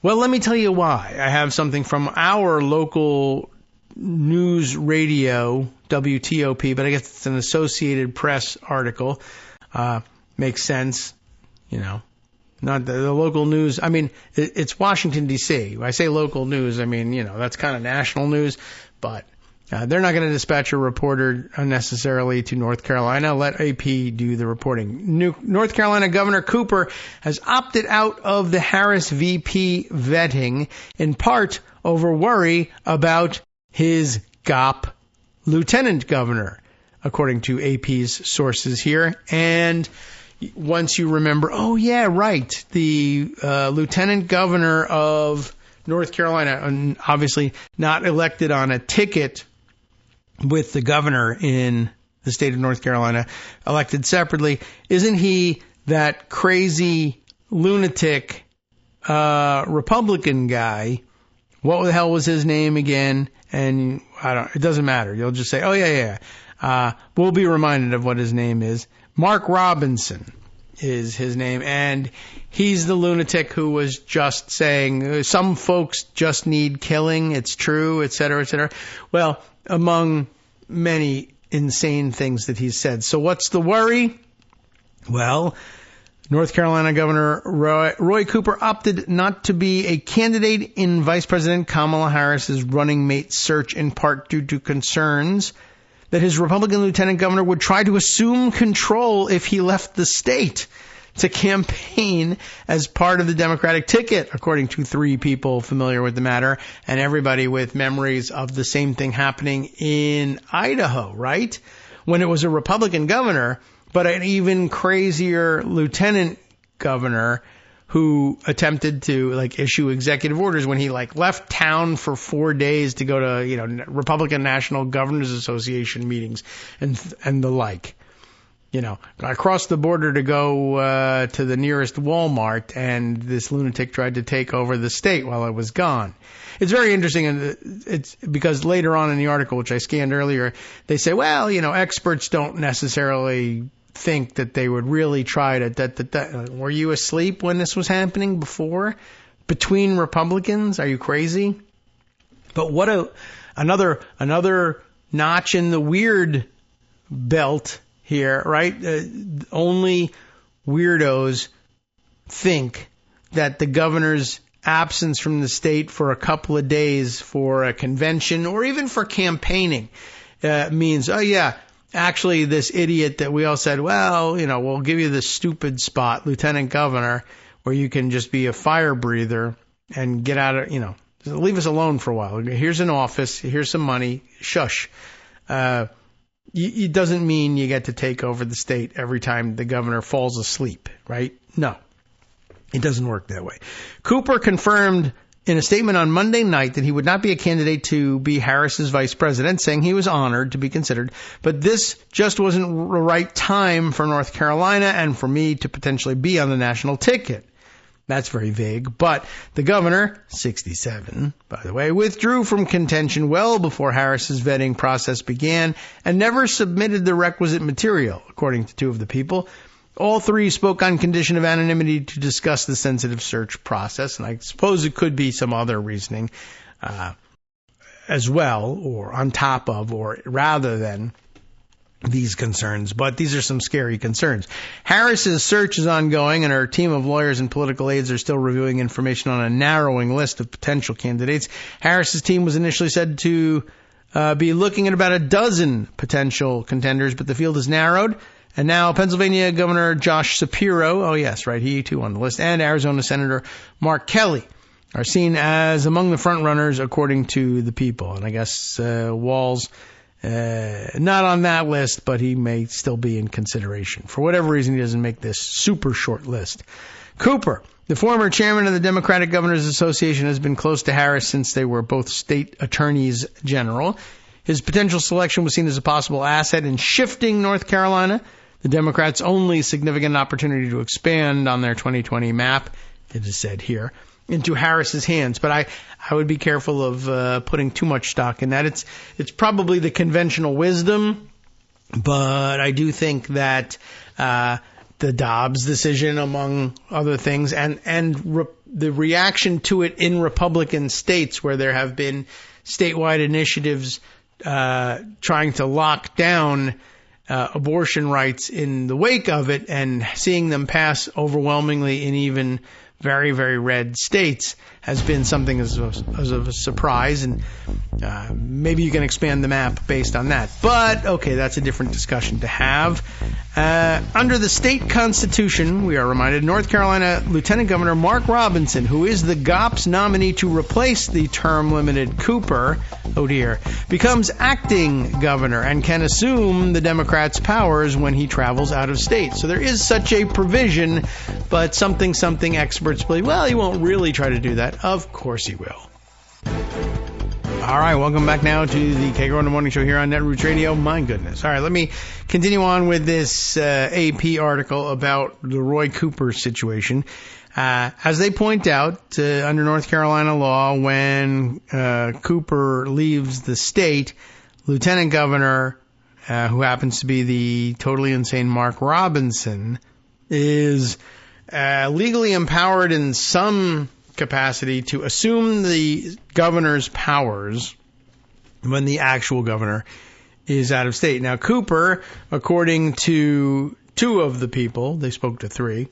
well, let me tell you why. I have something from our local news radio, WTOP, but I guess it's an Associated Press article. Makes sense, not the local news. I mean, it's Washington, D.C. When I say local news, I mean, that's kind of national news, but they're not going to dispatch a reporter unnecessarily to North Carolina. Let AP do the reporting. North Carolina Governor Cooper has opted out of the Harris VP vetting, in part over worry about his Gop lieutenant governor, according to AP's sources here. And once you remember, oh yeah, right, the lieutenant governor of North Carolina, and obviously not elected on a ticket with the governor in the state of North Carolina, elected separately. Isn't he that crazy lunatic Republican guy? What the hell was his name again? And it doesn't matter. You'll just say, oh yeah. We'll be reminded of what his name is. Mark Robinson is his name, and he's the lunatic who was just saying some folks just need killing, it's true, et cetera, et cetera. Well, among many insane things that he's said. So what's the worry? Well, North Carolina Governor Roy Cooper opted not to be a candidate in Vice President Kamala Harris's running mate search, in part due to concerns that his Republican lieutenant governor would try to assume control if he left the state to campaign as part of the Democratic ticket, according to 3 people familiar with the matter, and everybody with memories of the same thing happening in Idaho, right? When it was a Republican governor, but an even crazier lieutenant governor who attempted to issue executive orders when he left town for 4 days to go to, Republican National Governors Association meetings and the like. Across the border to go to the nearest Walmart, and this lunatic tried to take over the state while I was gone. It's very interesting, and it's because later on in the article, which I scanned earlier, they say, well, experts don't necessarily think that they would really try to. Were you asleep when this was happening before? Between Republicans? Are you crazy? But what another notch in the weird belt here, right? Only weirdos think that the governor's absence from the state for a couple of days for a convention or even for campaigning means, oh yeah, actually this idiot that we all said, well, we'll give you this stupid spot, lieutenant governor, where you can just be a fire breather and get out of, leave us alone for a while. Here's an office. Here's some money. Shush. It doesn't mean you get to take over the state every time the governor falls asleep, right? No, it doesn't work that way. Cooper confirmed in a statement on Monday night that he would not be a candidate to be Harris's vice president, saying he was honored to be considered, but this just wasn't the right time for North Carolina and for me to potentially be on the national ticket. That's very vague, but the governor, 67, by the way, withdrew from contention well before Harris's vetting process began and never submitted the requisite material, according to two of the people. All three spoke on condition of anonymity to discuss the sensitive search process, and I suppose it could be some other reasoning as well, or on top of, or rather than these concerns, but these are some scary concerns. Harris's search is ongoing, and her team of lawyers and political aides are still reviewing information on a narrowing list of potential candidates. Harris's team was initially said to be looking at about a dozen potential contenders, but the field is narrowed. And now Pennsylvania Governor Josh Shapiro, oh yes, right, he too on the list, and Arizona Senator Mark Kelly are seen as among the front runners according to the people. And I guess Walz not on that list, but he may still be in consideration. For whatever reason, he doesn't make this super short list. Cooper, the former chairman of the Democratic Governors Association, has been close to Harris since they were both state attorneys general. His potential selection was seen as a possible asset in shifting North Carolina, the Democrats' only significant opportunity to expand on their 2020 map, it is said here, into Harris's hands. But I would be careful of putting too much stock in that. It's probably the conventional wisdom, but I do think that the Dobbs decision, among other things, and the reaction to it in Republican states where there have been statewide initiatives trying to lock down abortion rights in the wake of it, and seeing them pass overwhelmingly in even very, very red states, has been something as of a surprise, and maybe you can expand the map based on that. But, okay, that's a different discussion to have. Under the state constitution, we are reminded, North Carolina Lieutenant Governor Mark Robinson, who is the GOP's nominee to replace the term-limited Cooper, oh dear, becomes acting governor and can assume the Democrats' powers when he travels out of state. So there is such a provision, but something experts believe, well, he won't really try to do that. Of course he will. All right, welcome back now to the Kagro in the Morning Show here on Netroots Radio. My goodness. All right, let me continue on with this AP article about the Roy Cooper situation. As they point out, under North Carolina law, when Cooper leaves the state, Lieutenant Governor, who happens to be the totally insane Mark Robinson, is legally empowered in some capacity to assume the governor's powers when the actual governor is out of state. Now, Cooper, according to two of the people, they spoke to three,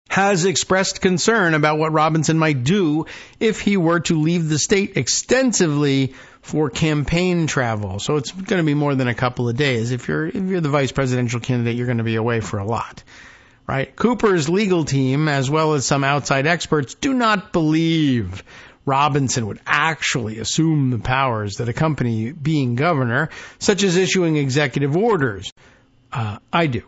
has expressed concern about what Robinson might do if he were to leave the state extensively for campaign travel. So it's going to be more than a couple of days. If you're the vice presidential candidate, you're going to be away for a lot. Right? Cooper's legal team, as well as some outside experts, do not believe Robinson would actually assume the powers that accompany being governor, such as issuing executive orders. I do.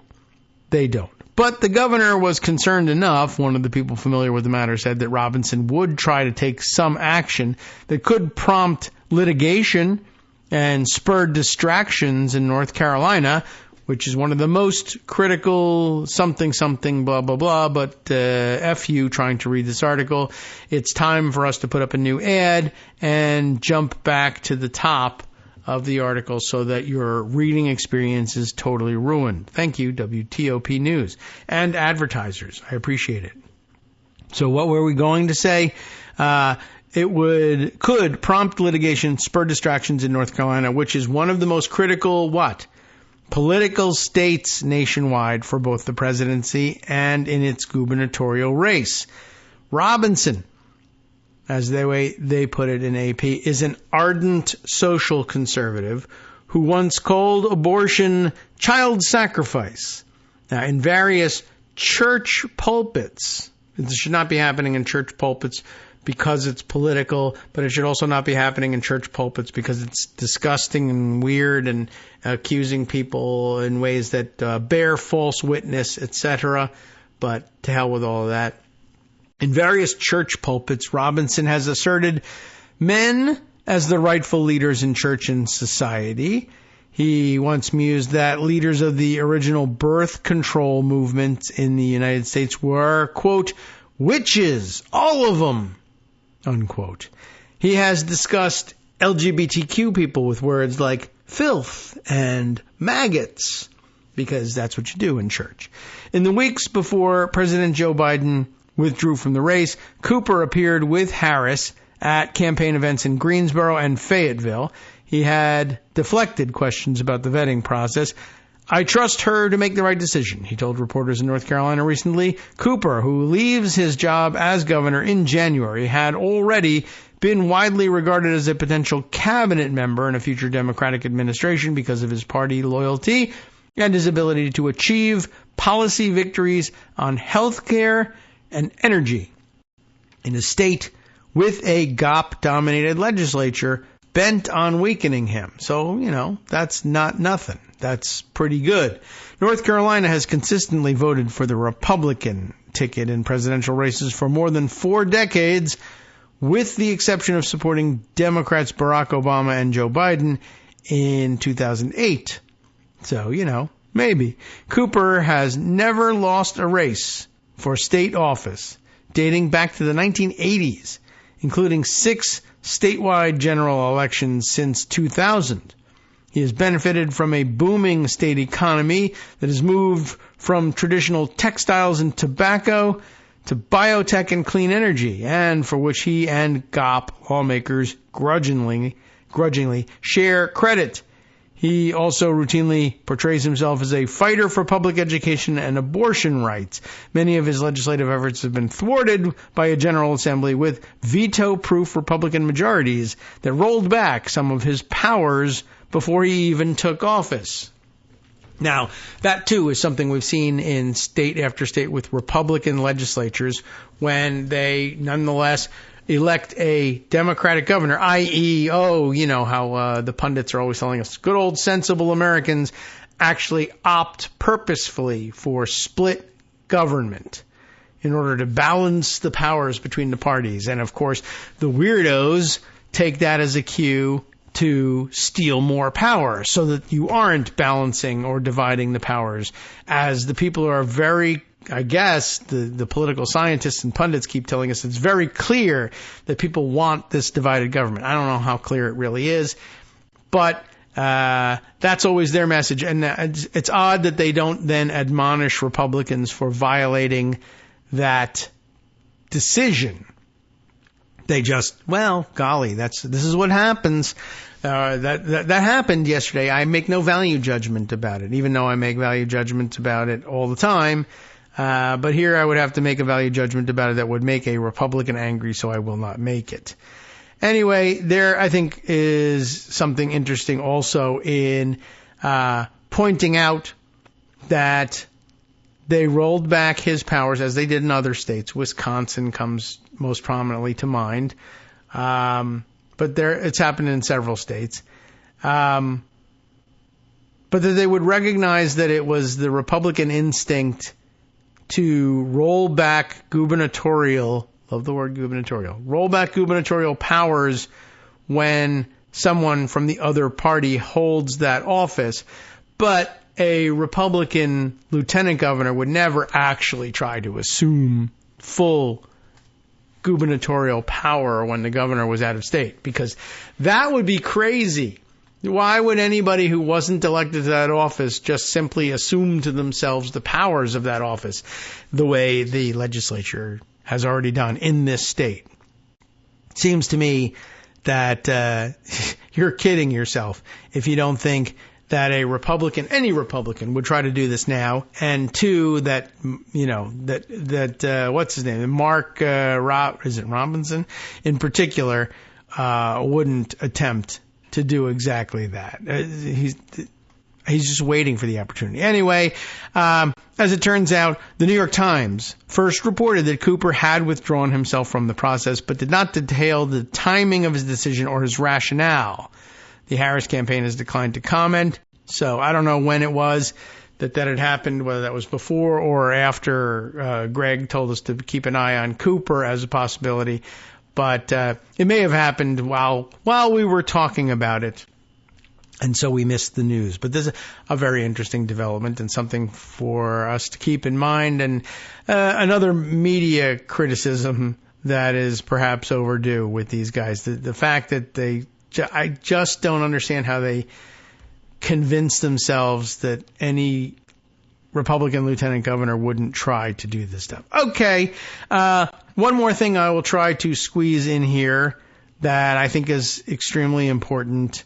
They don't. But the governor was concerned enough, one of the people familiar with the matter said, that Robinson would try to take some action that could prompt litigation and spur distractions in North Carolina, which is one of the most critical something, blah, blah, blah, but F you trying to read this article. It's time for us to put up a new ad and jump back to the top of the article so that your reading experience is totally ruined. Thank you, WTOP News. And advertisers. I appreciate it. So what were we going to say? It could prompt litigation, spur distractions in North Carolina, which is one of the most critical, political states nationwide for both the presidency and in its gubernatorial race. Robinson, as they put it in AP, is an ardent social conservative who once called abortion child sacrifice. Now, in various church pulpits, this should not be happening in church pulpits because it's political, but it should also not be happening in church pulpits because it's disgusting and weird and accusing people in ways that bear false witness, etc. But to hell with all of that. In various church pulpits, Robinson has asserted men as the rightful leaders in church and society. He once mused that leaders of the original birth control movement in the United States were, quote, witches, all of them, unquote. He has discussed LGBTQ people with words like filth and maggots, because that's what you do in church. In the weeks before President Joe Biden withdrew from the race, Cooper appeared with Harris at campaign events in Greensboro and Fayetteville. He had deflected questions about the vetting process. I trust her to make the right decision, he told reporters in North Carolina recently. Cooper, who leaves his job as governor in January, had already been widely regarded as a potential cabinet member in a future Democratic administration because of his party loyalty and his ability to achieve policy victories on health care and energy in a state with a GOP-dominated legislature bent on weakening him. So, that's not nothing. That's pretty good. North Carolina has consistently voted for the Republican ticket in presidential races for more than 4 decades, with the exception of supporting Democrats Barack Obama and Joe Biden in 2008. So, maybe. Cooper has never lost a race for state office dating back to the 1980s, including 6 statewide general elections since 2000. He has benefited from a booming state economy that has moved from traditional textiles and tobacco to biotech and clean energy, and for which he and GOP lawmakers grudgingly share credit. He also routinely portrays himself as a fighter for public education and abortion rights. Many of his legislative efforts have been thwarted by a General Assembly with veto-proof Republican majorities that rolled back some of his powers before he even took office. Now, that too is something we've seen in state after state with Republican legislatures when they nonetheless elect a Democratic governor, i.e., how the pundits are always telling us, good old sensible Americans actually opt purposefully for split government in order to balance the powers between the parties. And, of course, the weirdos take that as a cue to steal more power so that you aren't balancing or dividing the powers, as the people who are very, I guess, the political scientists and pundits keep telling us it's very clear that people want this divided government. I don't know how clear it really is, but that's always their message. And it's odd that they don't then admonish Republicans for violating that decision. They just, golly, this is what happens. That happened yesterday. I make no value judgment about it, even though I make value judgments about it all the time. But here I would have to make a value judgment about it that would make a Republican angry, so I will not make it. Anyway, there I think is something interesting also in pointing out that they rolled back his powers as they did in other states. Wisconsin comes most prominently to mind. But it's happened in several states. But that they would recognize that it was the Republican instinct to roll back gubernatorial, love the word gubernatorial, roll back gubernatorial powers when someone from the other party holds that office. But a Republican lieutenant governor would never actually try to assume full gubernatorial power when the governor was out of state, because that would be crazy. Why would anybody who wasn't elected to that office just simply assume to themselves the powers of that office the way the legislature has already done in this state? It seems to me that you're kidding yourself if you don't think that any Republican would try to do this now, and two, that what's his name, Mark Robinson in particular, wouldn't attempt to do exactly that. He's just waiting for the opportunity. Anyway, as it turns out, the New York Times first reported that Cooper had withdrawn himself from the process, but did not detail the timing of his decision or his rationale. The Harris campaign has declined to comment, so I don't know when it was that had happened, whether that was before or after Greg told us to keep an eye on Cooper as a possibility. But it may have happened while we were talking about it. And so we missed the news. But this is a very interesting development and something for us to keep in mind. And another media criticism that is perhaps overdue with these guys. The fact that I just don't understand how they convince themselves that any Republican lieutenant governor wouldn't try to do this stuff. Okay. One more thing I will try to squeeze in here that I think is extremely important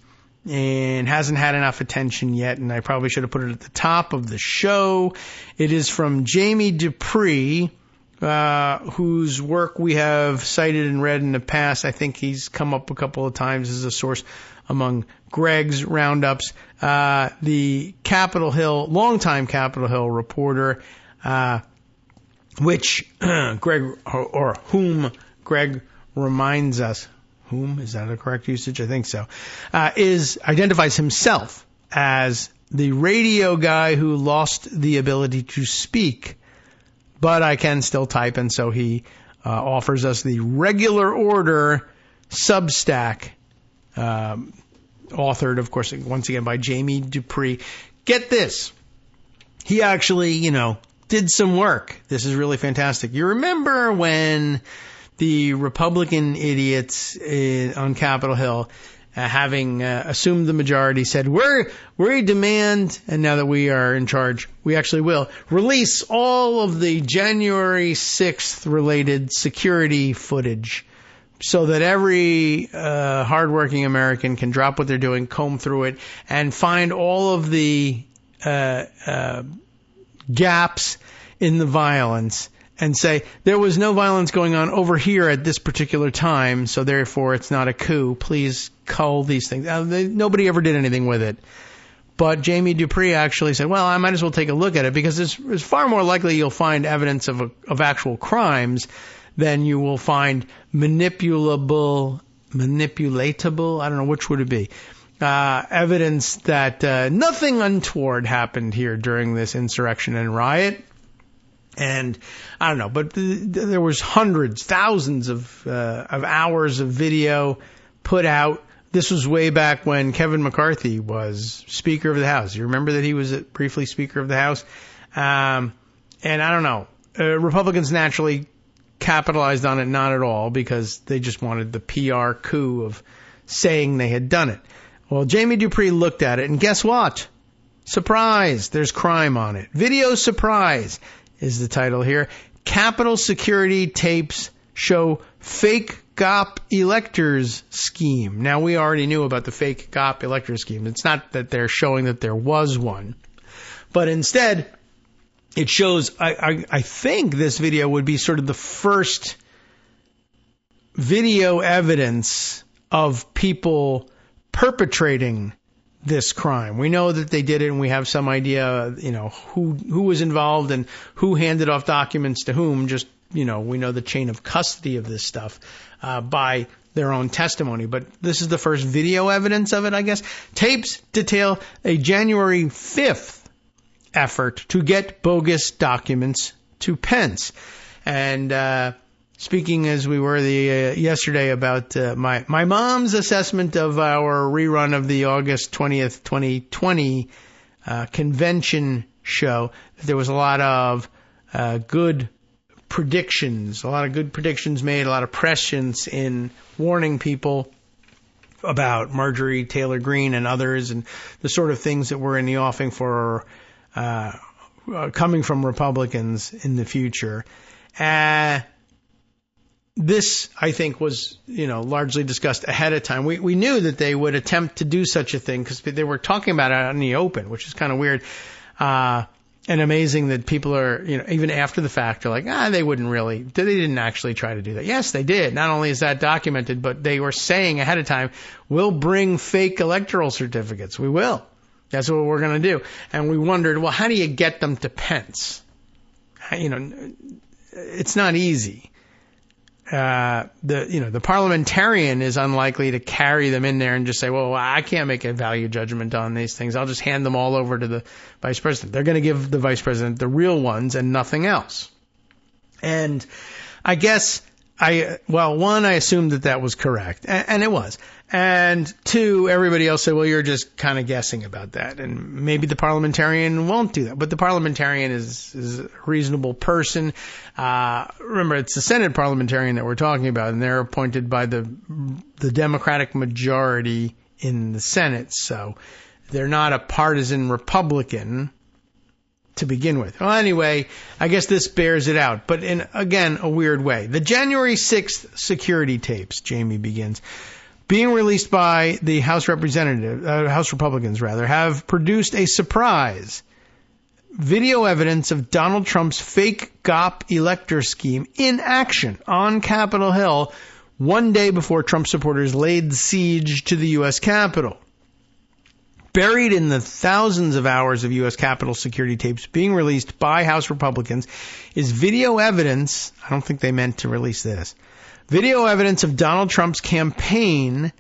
and hasn't had enough attention yet, and I probably should have put it at the top of the show. It is from Jamie Dupree, whose work we have cited and read in the past. I think he's come up a couple of times as a source among Greg's roundups. The Capitol Hill, longtime Capitol Hill reporter, which Greg, or whom Greg reminds us, whom, is that a correct usage? I think so, identifies himself as the radio guy who lost the ability to speak, but I can still type, and so he offers us the Regular Order Substack, authored, of course, once again by Jamie Dupree. Get this. He actually, did some work. This is really fantastic. You remember when the Republican idiots on Capitol Hill, having assumed the majority, said, we demand, and now that we are in charge, we actually will, release all of the January 6th related security footage so that every hardworking American can drop what they're doing, comb through it, and find all of the gaps in the violence and say, there was no violence going on over here at this particular time, so therefore it's not a coup. Please cull these things. Nobody ever did anything with it. But Jamie Dupree actually said, well, I might as well take a look at it, because it's far more likely you'll find evidence of actual crimes than you will find manipulatable, I don't know, which would it be, evidence that nothing untoward happened here during this insurrection and riot. And I don't know, but there was hundreds, thousands of hours of video put out. This was way back when Kevin McCarthy was Speaker of the House. You remember that he was briefly Speaker of the House? And I don't know, Republicans naturally capitalized on it, not at all, because they just wanted the PR coup of saying they had done it. Well, Jamie Dupree looked at it, and guess what? Surprise, there's crime on it. Video surprise is the title here. Capitol security tapes show fake Gop electors scheme. Now, we already knew about the fake Gop elector scheme. It's not that they're showing that there was one, but instead it shows, I think this video would be sort of the first video evidence of people perpetrating this crime. We know that they did it, and we have some idea, who was involved and who handed off documents to whom. Just, we know the chain of custody of this stuff by their own testimony. But this is the first video evidence of it, I guess. Tapes detail a January 5th effort to get bogus documents to Pence. And speaking as we were yesterday about my mom's assessment of our rerun of the August 20th, 2020 convention show, there was a lot of good predictions made, a lot of prescience in warning people about Marjorie Taylor Greene and others, and the sort of things that were in the offing for coming from Republicans in the future. This, I think, was, largely discussed ahead of time. We knew that they would attempt to do such a thing because they were talking about it out in the open, which is kind of weird. And amazing that people are, even after the fact, are like, they didn't actually try to do that. Yes, they did. Not only is that documented, but they were saying ahead of time, we'll bring fake electoral certificates. We will. That's what we're going to do. And we wondered, well, how do you get them to Pence? It's not easy. The parliamentarian is unlikely to carry them in there and just say, well, I can't make a value judgment on these things. I'll just hand them all over to the vice president. They're going to give the vice president the real ones and nothing else. And I guess I assumed that was correct, and it was. And two, everybody else said, well, you're just kind of guessing about that. And maybe the parliamentarian won't do that. But the parliamentarian is a reasonable person. Remember, it's the Senate parliamentarian that we're talking about, and they're appointed by the Democratic majority in the Senate. So they're not a partisan Republican to begin with. Well, anyway, I guess this bears it out, but in, again, a weird way. The January 6th security tapes, Jamie begins, being released by the House Republicans, have produced a surprise video evidence of Donald Trump's fake Gop elector scheme in action on Capitol Hill 1 day before Trump supporters laid siege to the U.S. Capitol. Buried in the thousands of hours of U.S. Capitol security tapes being released by House Republicans is video evidence. I don't think they meant to release this. Video evidence of Donald Trump's campaign,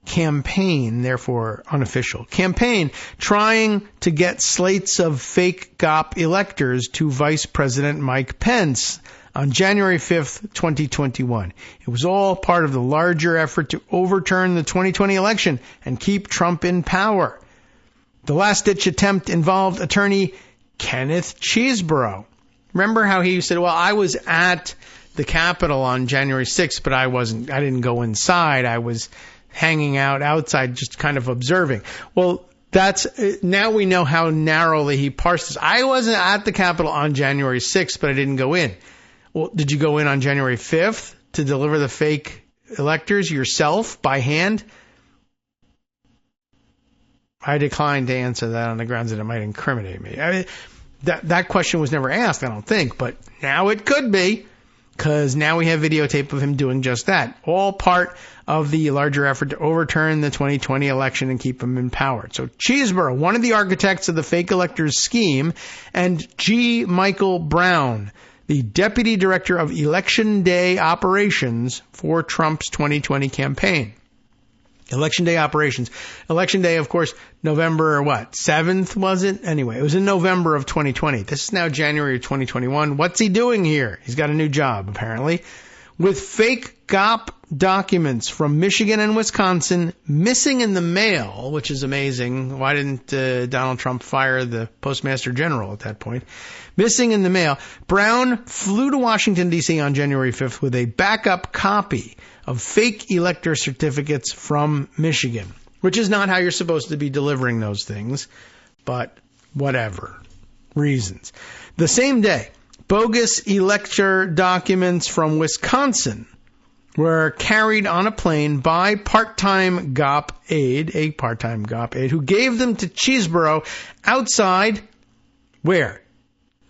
therefore unofficial, campaign trying to get slates of fake Gop electors to Vice President Mike Pence on January 5th, 2021. It was all part of the larger effort to overturn the 2020 election and keep Trump in power. The last-ditch attempt involved attorney Kenneth Chesebro. Remember how he said, well, I was at the Capitol on January 6th, but I didn't go inside. I was hanging out outside, just kind of observing. Well, now we know how narrowly he parsed this. I wasn't at the Capitol on January 6th, but I didn't go in. Well, did you go in on January 5th to deliver the fake electors yourself by hand? I declined to answer that on the grounds that it might incriminate me. I mean, that question was never asked, I don't think, but now it could be, because now we have videotape of him doing just that. All part of the larger effort to overturn the 2020 election and keep him in power. So Chesebro, one of the architects of the fake electors scheme, and G. Michael Brown, the deputy director of Election Day operations for Trump's 2020 campaign. Election Day operations. Election Day, of course, November 7th, was it? Anyway, it was in November of 2020. This is now January of 2021. What's he doing here? He's got a new job, apparently. With fake Gop documents from Michigan and Wisconsin missing in the mail, which is amazing. Why didn't Donald Trump fire the Postmaster General at that point? Missing in the mail. Brown flew to Washington, D.C. on January 5th with a backup copy of fake elector certificates from Michigan, which is not how you're supposed to be delivering those things, but whatever reasons. The same day, bogus elector documents from Wisconsin were carried on a plane by a part-time Gop aide, who gave them to Chesebro outside, where?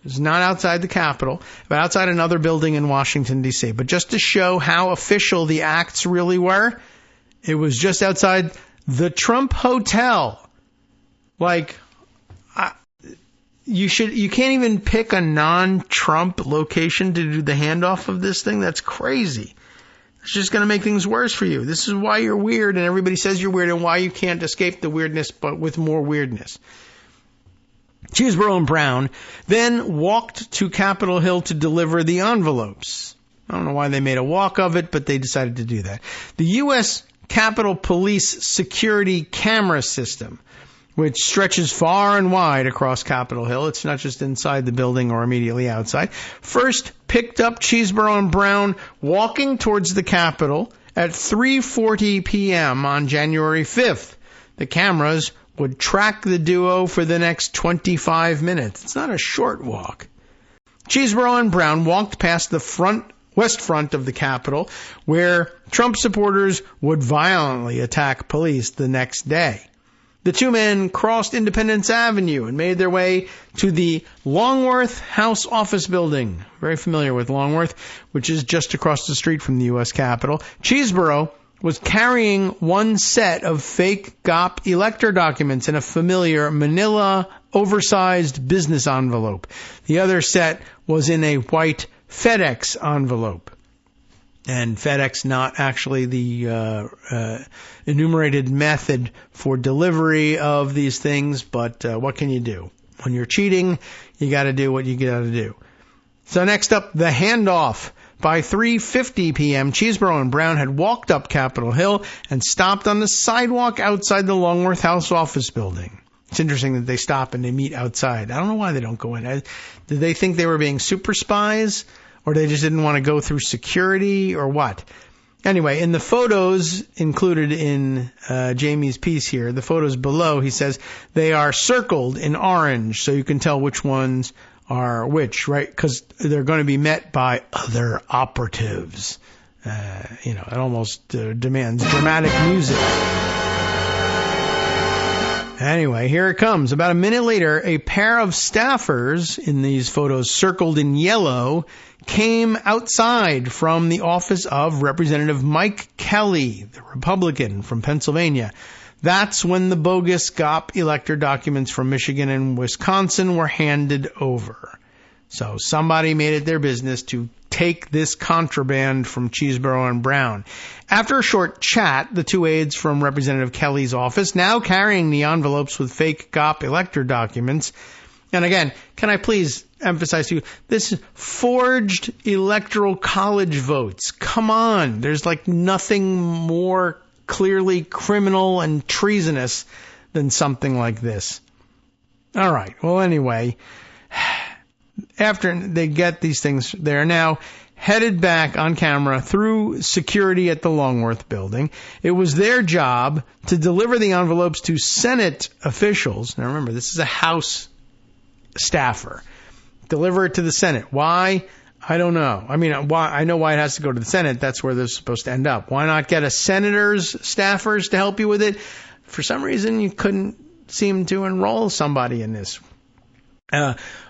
It's not outside the Capitol, but outside another building in Washington, D.C. But just to show how official the acts really were, it was just outside the Trump Hotel. Like, you can't even pick a non-Trump location to do the handoff of this thing. That's crazy. It's just going to make things worse for you. This is why you're weird, and everybody says you're weird, and why you can't escape the weirdness, but with more weirdness. Chesebro and Brown then walked to Capitol Hill to deliver the envelopes. I don't know why they made a walk of it, but they decided to do that. The U.S. Capitol Police security camera system, which stretches far and wide across Capitol Hill, it's not just inside the building or immediately outside, first picked up Chesebro and Brown walking towards the Capitol at 3:40 p.m. on January 5th. The cameras would track the duo for the next 25 minutes. It's not a short walk. Chesebro and Brown walked past the west front of the Capitol, where Trump supporters would violently attack police the next day. The two men crossed Independence Avenue and made their way to the Longworth House Office Building. Very familiar with Longworth, which is just across the street from the U.S. Capitol. Cheeseborough was carrying one set of fake Gop elector documents in a familiar manila oversized business envelope. The other set was in a white FedEx envelope. And FedEx not actually the enumerated method for delivery of these things, but what can you do? When you're cheating, you got to do what you got to do. So next up, the handoff. By 3:50 p.m., Cheeseborough and Brown had walked up Capitol Hill and stopped on the sidewalk outside the Longworth House Office Building. It's interesting that they stop and they meet outside. I don't know why they don't go in. Did they think they were being super spies? Or they just didn't want to go through security, or what? Anyway, in the photos included in Jamie's piece here, the photos below, he says, they are circled in orange, so you can tell which ones are which, right? Because they're going to be met by other operatives. It almost demands dramatic music. Anyway, here it comes. About a minute later, a pair of staffers in these photos circled in yellow came outside from the office of Representative Mike Kelly, the Republican from Pennsylvania. That's when the bogus Gop elector documents from Michigan and Wisconsin were handed over. So somebody made it their business to take this contraband from Cheeseborough and Brown. After a short chat, the two aides from Representative Kelly's office, now carrying the envelopes with fake Gop elector documents, and again, can I please emphasize to you, this is forged electoral college votes. Come on. There's like nothing more clearly criminal and treasonous than something like this. All right. Well, anyway, after they get these things, they're now headed back on camera through security at the Longworth building. It was their job to deliver the envelopes to Senate officials. Now remember, this is a House staffer. Deliver it to the Senate. Why? I don't know. I mean, why? I know why it has to go to the Senate. That's where they're supposed to end up. Why not get a senator's staffers to help you with it? For some reason, you couldn't seem to enroll somebody in this.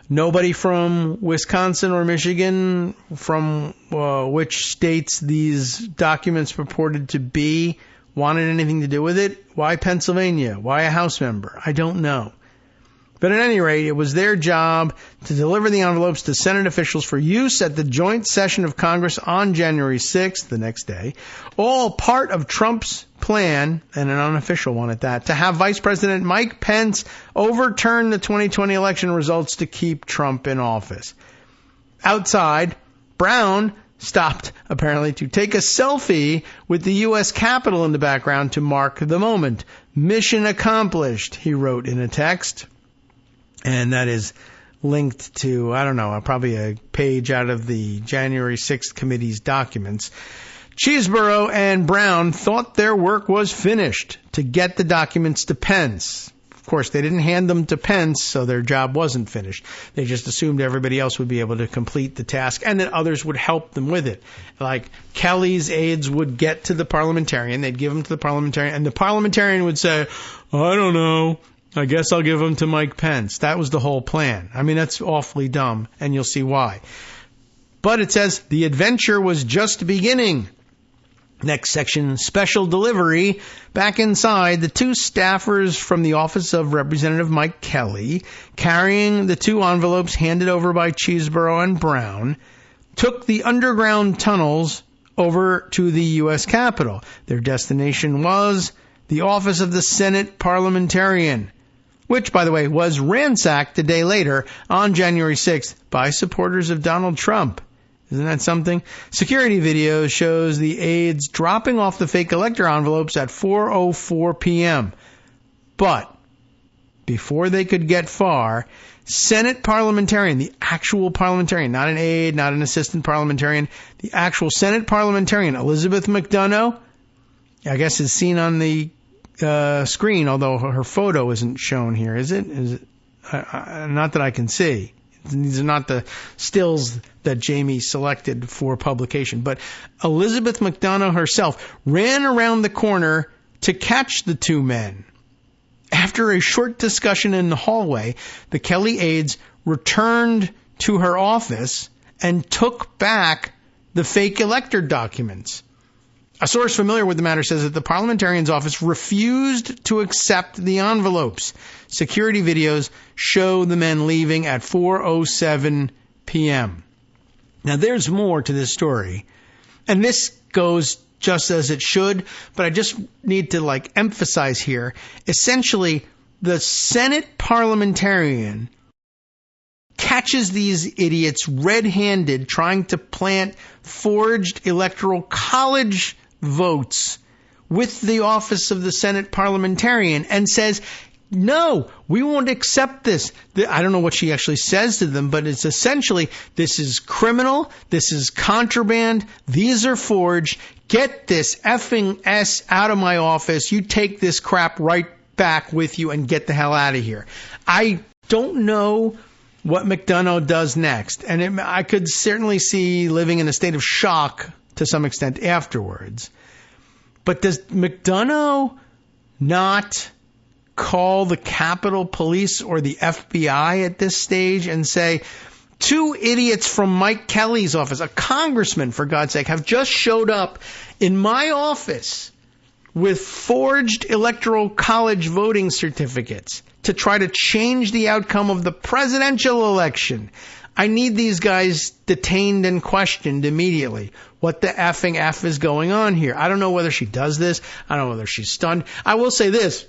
Nobody from Wisconsin or Michigan, from which states these documents purported to be, wanted anything to do with it. Why Pennsylvania? Why a House member? I don't know. But at any rate, it was their job to deliver the envelopes to Senate officials for use at the joint session of Congress on January 6th, the next day, all part of Trump's plan, and an unofficial one at that, to have Vice President Mike Pence overturn the 2020 election results to keep Trump in office. Outside, Brown stopped, apparently, to take a selfie with the U.S. Capitol in the background to mark the moment. Mission accomplished, he wrote in a text. And that is linked to, I don't know, probably a page out of the January 6th committee's documents. Cheeseborough and Brown thought their work was finished to get the documents to Pence. Of course, they didn't hand them to Pence, so their job wasn't finished. They just assumed everybody else would be able to complete the task and that others would help them with it. Like Kelly's aides would get to the parliamentarian, they'd give them to the parliamentarian, and the parliamentarian would say, I don't know, I guess I'll give them to Mike Pence. That was the whole plan. I mean, that's awfully dumb, and you'll see why. But it says the adventure was just beginning. Next section, special delivery. Back inside, the two staffers from the office of Representative Mike Kelly, carrying the two envelopes handed over by Cheeseborough and Brown, took the underground tunnels over to the U.S. Capitol. Their destination was the office of the Senate parliamentarian, which, by the way, was ransacked a day later on January 6th by supporters of Donald Trump. Isn't that something? Security video shows the aides dropping off the fake elector envelopes at 4:04 p.m. But before they could get far, Senate parliamentarian, the actual parliamentarian, not an aide, not an assistant parliamentarian, the actual Senate parliamentarian, Elizabeth McDonough, I guess is seen on the screen, although her photo isn't shown here, is it? Not that I can see. These are not the stills that Jamie selected for publication. But Elizabeth McDonough herself ran around the corner to catch the two men. After a short discussion in the hallway, the Kelly aides returned to her office and took back the fake elector documents. A source familiar with the matter says that the parliamentarian's office refused to accept the envelopes. Security videos show the men leaving at 4:07 p.m. Now, there's more to this story, and this goes just as it should, but I just need to emphasize here. Essentially, the Senate parliamentarian catches these idiots red-handed trying to plant forged electoral college votes with the office of the Senate parliamentarian and says, no, we won't accept this. I don't know what she actually says to them, but it's essentially, this is criminal, this is contraband, these are forged, get this effing S out of my office, you take this crap right back with you and get the hell out of here. I don't know what McDonough does next, and I could certainly see living in a state of shock to some extent afterwards. But does McDonough not call the Capitol Police or the FBI at this stage and say, two idiots from Mike Kelly's office, a congressman for God's sake, have just showed up in my office with forged electoral college voting certificates to try to change the outcome of the presidential election. I need these guys detained and questioned immediately. What the effing F is going on here? I don't know whether she does this. I don't know whether she's stunned. I will say this.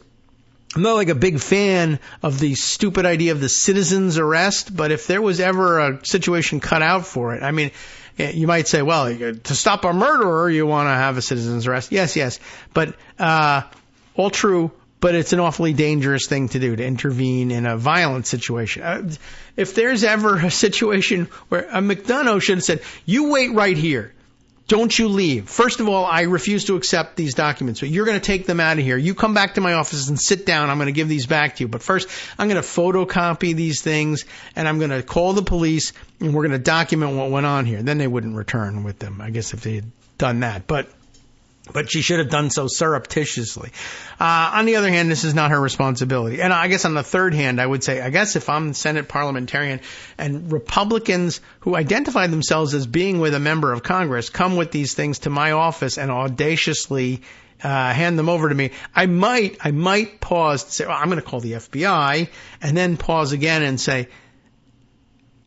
I'm not a big fan of the stupid idea of the citizen's arrest, but if there was ever a situation cut out for it, I mean, you might say, well, to stop a murderer, you want to have a citizen's arrest. Yes. But all true, but it's an awfully dangerous thing to do, to intervene in a violent situation. If there's ever a situation where a McDonough should have said, you wait right here. Don't you leave. First of all, I refuse to accept these documents, but you're going to take them out of here. You come back to my office and sit down. I'm going to give these back to you. But first, I'm going to photocopy these things, and I'm going to call the police, and we're going to document what went on here. Then they wouldn't return with them, I guess, if they had done that. But she should have done so surreptitiously. On the other hand, this is not her responsibility. And I guess on the third hand, I would say, I guess if I'm Senate parliamentarian and Republicans who identify themselves as being with a member of Congress come with these things to my office and audaciously hand them over to me, I might pause and say, I'm going to call the FBI, and then pause again and say,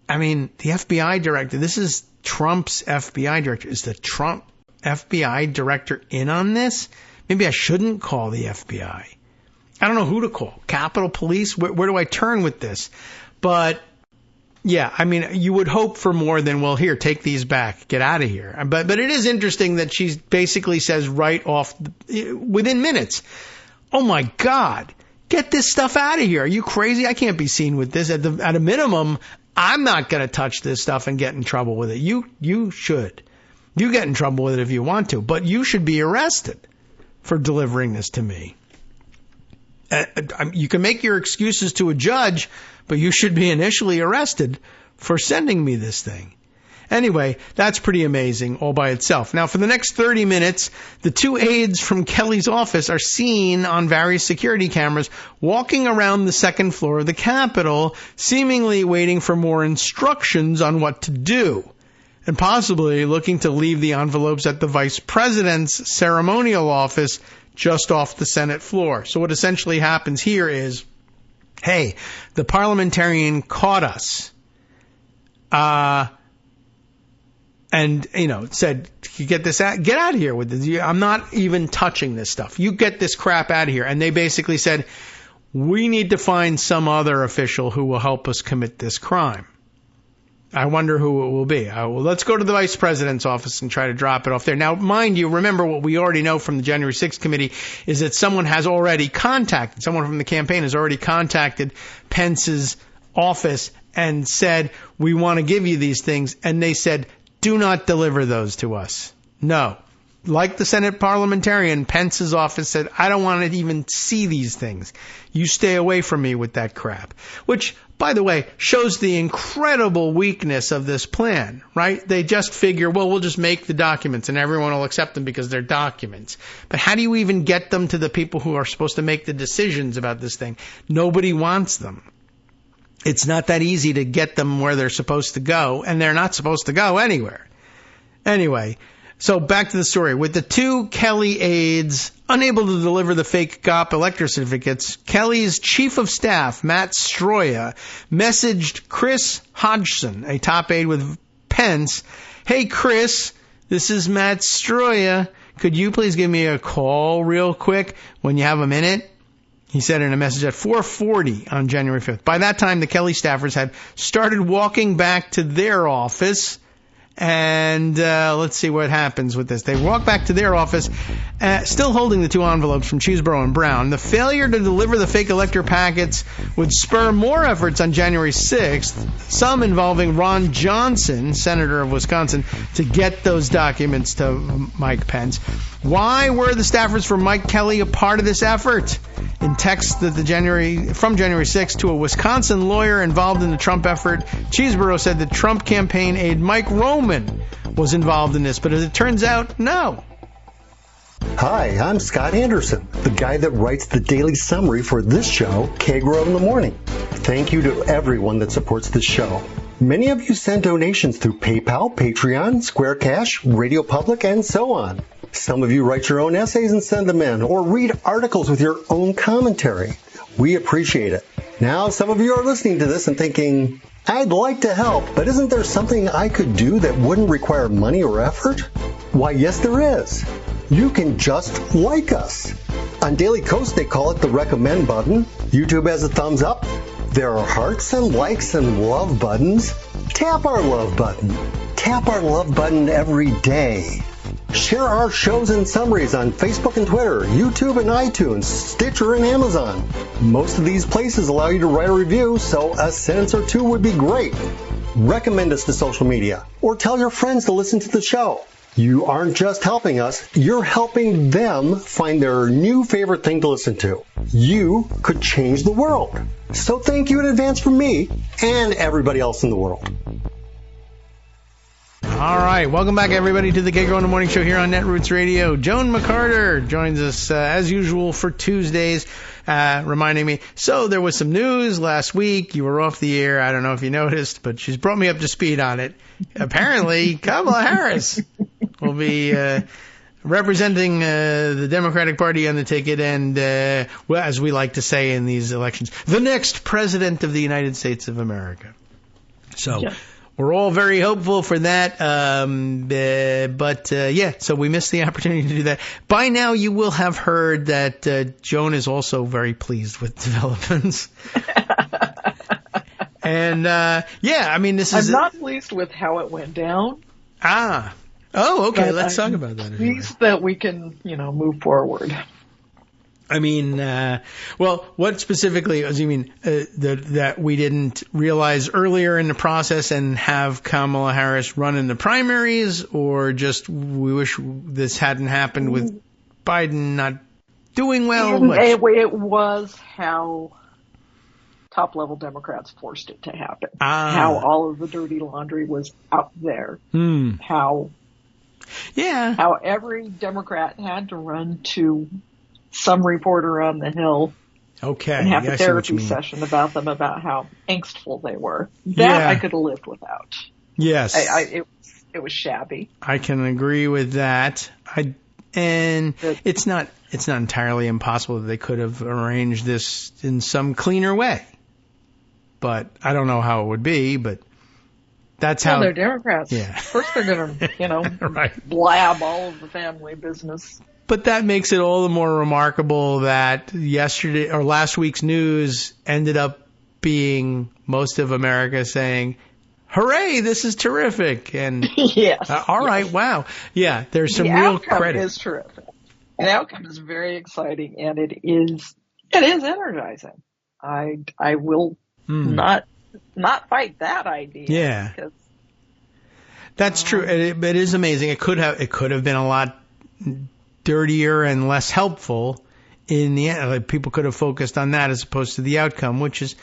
I mean, the FBI director, this is Trump's FBI director. Is the Trump FBI director in on this? Maybe I shouldn't call the FBI. I don't know who to call. Capitol Police? Where do I turn with this? But yeah, I mean, you would hope for more than, well, here, take these back, get out of here. But it is interesting that she basically says right off, within minutes, oh my God, get this stuff out of here. Are you crazy? I can't be seen with this. At a minimum, I'm not going to touch this stuff and get in trouble with it. You should. You get in trouble with it if you want to, but you should be arrested for delivering this to me. You can make your excuses to a judge, but you should be initially arrested for sending me this thing. Anyway, that's pretty amazing all by itself. Now, for the next 30 minutes, the two aides from Kelly's office are seen on various security cameras walking around the second floor of the Capitol, seemingly waiting for more instructions on what to do, and possibly looking to leave the envelopes at the vice president's ceremonial office just off the Senate floor. So what essentially happens here is, hey, the parliamentarian caught us, and, said, you get this out, get out of here with this. I'm not even touching this stuff. You get this crap out of here. And they basically said, we need to find some other official who will help us commit this crime. I wonder who it will be. Well, let's go to the vice president's office and try to drop it off there. Now, mind you, remember what we already know from the January 6th committee is that someone from the campaign has already contacted Pence's office and said, we want to give you these things. And they said, do not deliver those to us. No. like the Senate parliamentarian, Pence's office said, I don't want to even see these things. You stay away from me with that crap. Which, by the way, shows the incredible weakness of this plan, right? They just figure, well, we'll just make the documents and everyone will accept them because they're documents. But how do you even get them to the people who are supposed to make the decisions about this thing? Nobody wants them. It's not that easy to get them where they're supposed to go, and they're not supposed to go anywhere. Anyway, so back to the story. With the two Kelly aides unable to deliver the fake Gop elector certificates, Kelly's chief of staff, Matt Stroya, messaged Chris Hodgson, a top aide with Pence, "Hey, Chris, this is Matt Stroya. Could you please give me a call real quick when you have a minute?" He said in a message at 4:40 on January 5th. By that time, the Kelly staffers had started walking back to their office. And let's see what happens with this. They walk back to their office, still holding the two envelopes from Chesebro and Brown. The failure to deliver the fake elector packets would spur more efforts on January 6th, some involving Ron Johnson, senator of Wisconsin, to get those documents to Mike Pence. Why were the staffers for Mike Kelly a part of this effort? In text that from January 6th to a Wisconsin lawyer involved in the Trump effort, Chesebro said the Trump campaign aide Mike Roman was involved in this, but as it turns out, no. Hi, I'm Scott Anderson, the guy that writes the daily summary for this show, Kagro in the Morning. Thank you to everyone that supports this show. Many of you send donations through PayPal, Patreon, Square Cash, Radio Public, and so on. Some of you write your own essays and send them in, or read articles with your own commentary. We appreciate it. Now, some of you are listening to this and thinking, I'd like to help, but isn't there something I could do that wouldn't require money or effort? Why, yes, there is. You can just like us. On Daily Kos, they call it the recommend button. YouTube has a thumbs up. There are hearts and likes and love buttons. Tap our love button. Tap our love button every day. Share our shows and summaries on Facebook and Twitter, YouTube and iTunes, Stitcher and Amazon. Most of these places allow you to write a review, so a sentence or two would be great. Recommend us to social media, or tell your friends to listen to the show. You aren't just helping us, you're helping them find their new favorite thing to listen to. You could change the world. So thank you in advance from me and everybody else in the world. All right, welcome back, everybody, to the Kagro in the Morning Show here on Netroots Radio. Joan McCarter joins us, as usual, for Tuesdays, reminding me, so there was some news last week. You were off the air. I don't know if you noticed, but she's brought me up to speed on it. Apparently, Kamala Harris will be representing the Democratic Party on the ticket and, well, as we like to say in these elections, the next president of the United States of America. So... yeah. We're all very hopeful for that, but so we missed the opportunity to do that. By now, you will have heard that Joan is also very pleased with developments. And, I mean, this is... I'm not pleased with how it went down. Oh, okay, let's talk about that. I'm pleased that we can, move forward. I mean, well, what specifically do you mean that we didn't realize earlier in the process and have Kamala Harris run in the primaries, or just we wish this hadn't happened with Biden not doing well? It was how top-level Democrats forced it to happen. How all of the dirty laundry was out there. How every Democrat had to run to some reporter on the Hill and have a therapy session about them, about how angstful they were. That I could have lived without. Yes. It was shabby. I can agree with that. It's not entirely impossible that they could have arranged this in some cleaner way. But I don't know how it would be, but that's how... they're Democrats. Yeah. Of course they're going to, right, blab all of the family business. But that makes it all the more remarkable that yesterday or last week's news ended up being most of America saying, hooray, this is terrific. And yes. All right, wow. Yeah, there's some real credit. The outcome is terrific. The outcome is very exciting, and it is energizing. I will not fight that idea. Yeah. That's true. It is amazing. It could have been a lot dirtier and less helpful in the end. Like, people could have focused on that as opposed to the outcome, which is,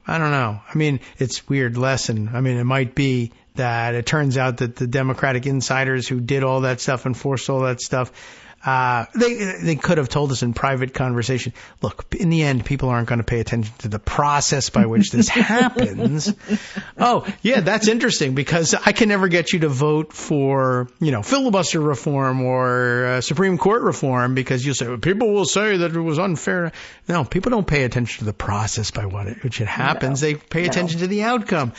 I don't know. I mean, it's a weird lesson. I mean, it might be that it turns out that the Democratic insiders who did all that stuff and forced all that stuff, they could have told us in private conversation, look, in the end, people aren't going to pay attention to the process by which this happens. Oh, yeah, that's interesting, because I can never get you to vote for, filibuster reform or Supreme Court reform, because you'll say, people will say that it was unfair. No, people don't pay attention to the process by which it happens. They pay attention to the outcome.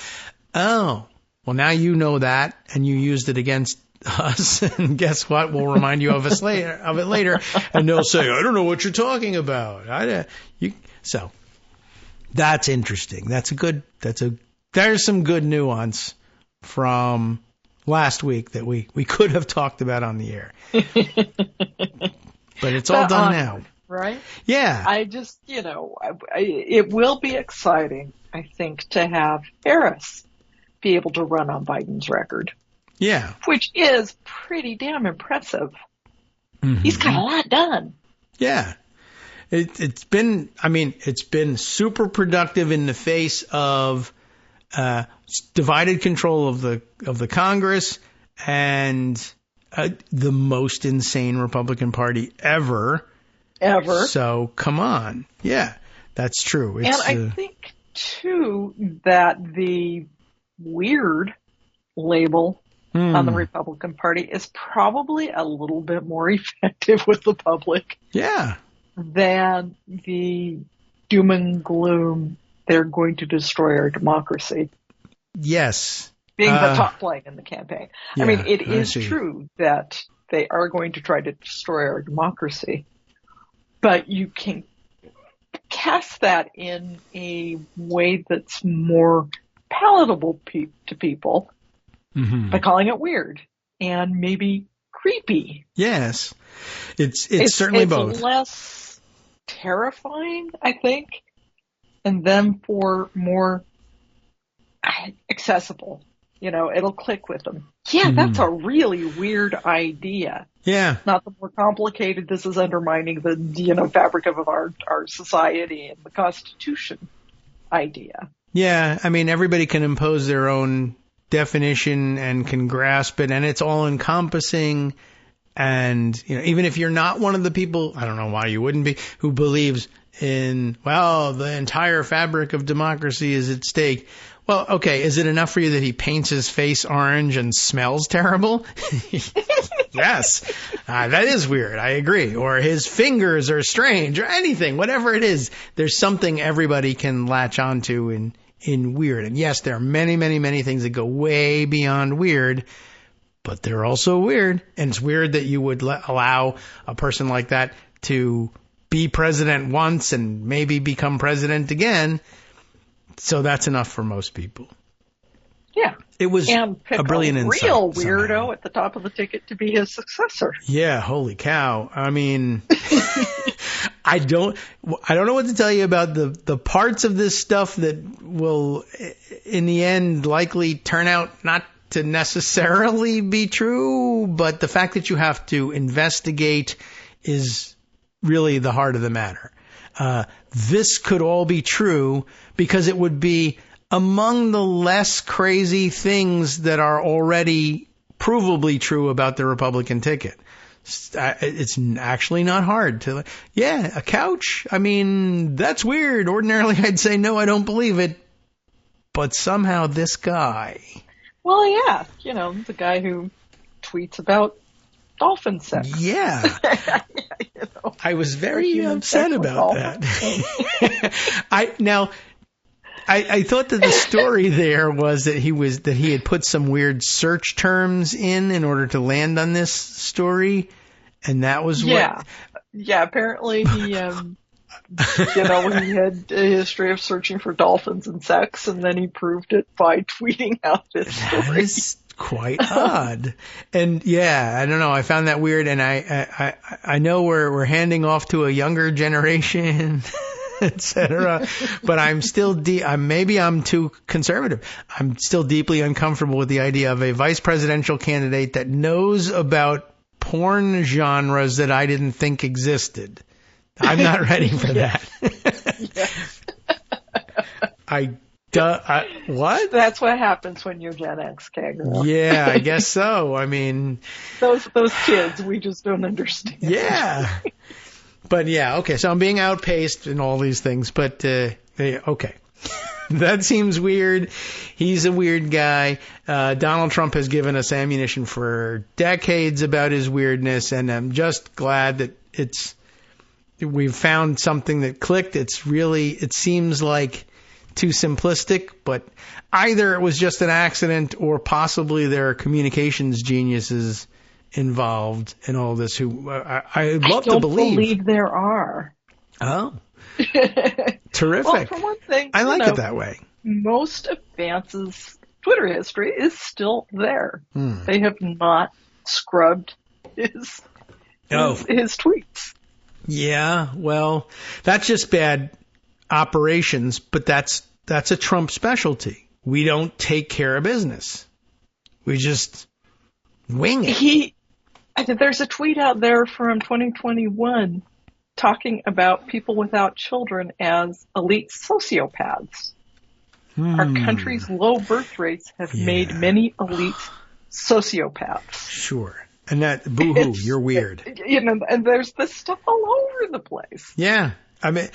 Oh, well, now you know that, and you used it against us, and guess what? We'll remind you of it later, and they'll say, I don't know what you're talking about. So that's interesting. There's some good nuance from last week that we could have talked about on the air. But it's all done now. Right? Yeah. I just, it will be exciting, I think, to have Harris be able to run on Biden's record. Yeah. Which is pretty damn impressive. Mm-hmm. He's got a lot done. Yeah. It's been super productive in the face of divided control of the Congress and the most insane Republican Party ever. So come on. Yeah, that's true. And I think, too, that the weird label on the Republican Party is probably a little bit more effective with the public. Yeah. Than the doom and gloom, they're going to destroy our democracy. Yes. Being the top flag in the campaign. Yeah, I mean, it is true that they are going to try to destroy our democracy, but you can cast that in a way that's more palatable to people. Mm-hmm. By calling it weird and maybe creepy. Yes. It's certainly both. It's less terrifying, I think, and then for more accessible. It'll click with them. Yeah, that's a really weird idea. Yeah. Not the more complicated, this is undermining the fabric of our society and the Constitution idea. Yeah, I mean, everybody can impose their own definition and can grasp it, and it's all encompassing. And even if you're not one of the people, I don't know why you wouldn't be, who believes in, the entire fabric of democracy is at stake. Well, okay, is it enough for you that he paints his face orange and smells terrible? Yes, that is weird. I agree. Or his fingers are strange, or anything, whatever it is. There's something everybody can latch onto in weird. And yes, there are many, many, many things that go way beyond weird, but they're also weird. And it's weird that you would allow a person like that to be president once and maybe become president again. So that's enough for most people. Yeah. It was a brilliant insight. Real weirdo at the top of the ticket to be his successor. Yeah, holy cow. I mean, I don't know what to tell you about the parts of this stuff that will, in the end, likely turn out not to necessarily be true, but the fact that you have to investigate is really the heart of the matter. This could all be true because it would be among the less crazy things that are already provably true about the Republican ticket. It's actually not hard to, a couch. I mean, that's weird. Ordinarily, I'd say, no, I don't believe it. But somehow this guy. Well, yeah, the guy who tweets about dolphin sex. Yeah. I was very upset about that. I thought that the story there was that he had put some weird search terms in order to land on this story, and that was what. Yeah. Apparently he, he had a history of searching for dolphins and sex, and then he proved it by tweeting out this story. That is quite odd. And I don't know. I found that weird, and I know we're handing off to a younger generation. Etc. But I'm still maybe I'm too conservative. I'm still deeply uncomfortable with the idea of a vice presidential candidate that knows about porn genres that I didn't think existed. I'm not ready for that. What? That's what happens when you're Gen X, Kagro. Yeah, I guess so. I mean, those kids, we just don't understand. Yeah. But yeah, okay. So I'm being outpaced in all these things, but okay. That seems weird. He's a weird guy. Donald Trump has given us ammunition for decades about his weirdness, and I'm just glad that we've found something that clicked. It seems like too simplistic, but either it was just an accident or possibly there are communications geniuses involved in all this who I'd love to believe. I don't believe there are. Oh. Terrific. Well, for one thing, I like it that way. Most of Vance's Twitter history is still there. They have not scrubbed his tweets. Yeah, well, that's just bad operations, but that's a Trump specialty. We don't take care of business. We just wing it. There's a tweet out there from 2021 talking about people without children as elite sociopaths. Our country's low birth rates have made many elite sociopaths. Sure. And that, boo-hoo, you're weird. And there's this stuff all over the place. Yeah. I mean,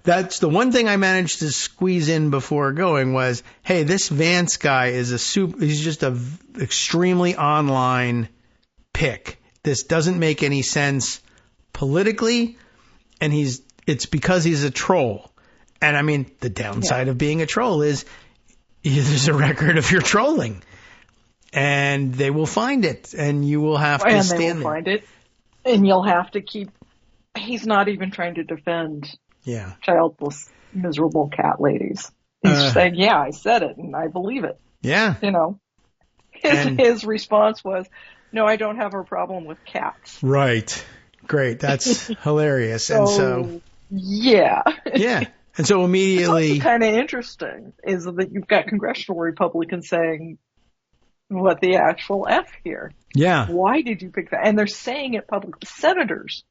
that's the one thing I managed to squeeze in before going was, hey, this Vance guy he's just a extremely online pick. This doesn't make any sense politically, and it's because he's a troll. And I mean, the downside of being a troll is there's a record of your trolling, and they will find it, and you will have to stand there. And they will find it, and you'll have to keep. He's not even trying to defend childless, miserable cat ladies. He's just saying, yeah, I said it, and I believe it. Yeah. His response was, no, I don't have a problem with cats. Right. Great. That's hilarious. So, yeah. Yeah. And so immediately... What's kind of interesting is that you've got congressional Republicans saying, what the actual F here? Yeah. Why did you pick that? And they're saying it publicly. Senators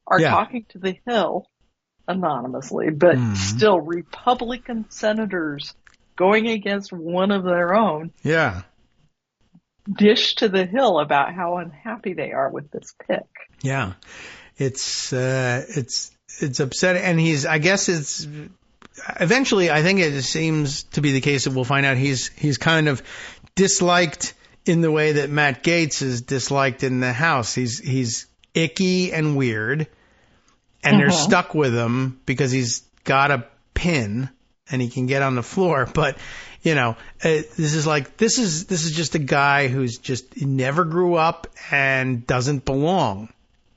are talking to the Hill anonymously, but still Republican senators going against one of their own. Yeah. Dish to the Hill about how unhappy they are with this pick. Yeah. It's upsetting. And eventually, I think it seems to be the case that we'll find out he's kind of disliked in the way that Matt Gaetz is disliked in the House. He's icky and weird, and they're stuck with him because he's got a pin and he can get on the floor. But, this is just a guy he never grew up and doesn't belong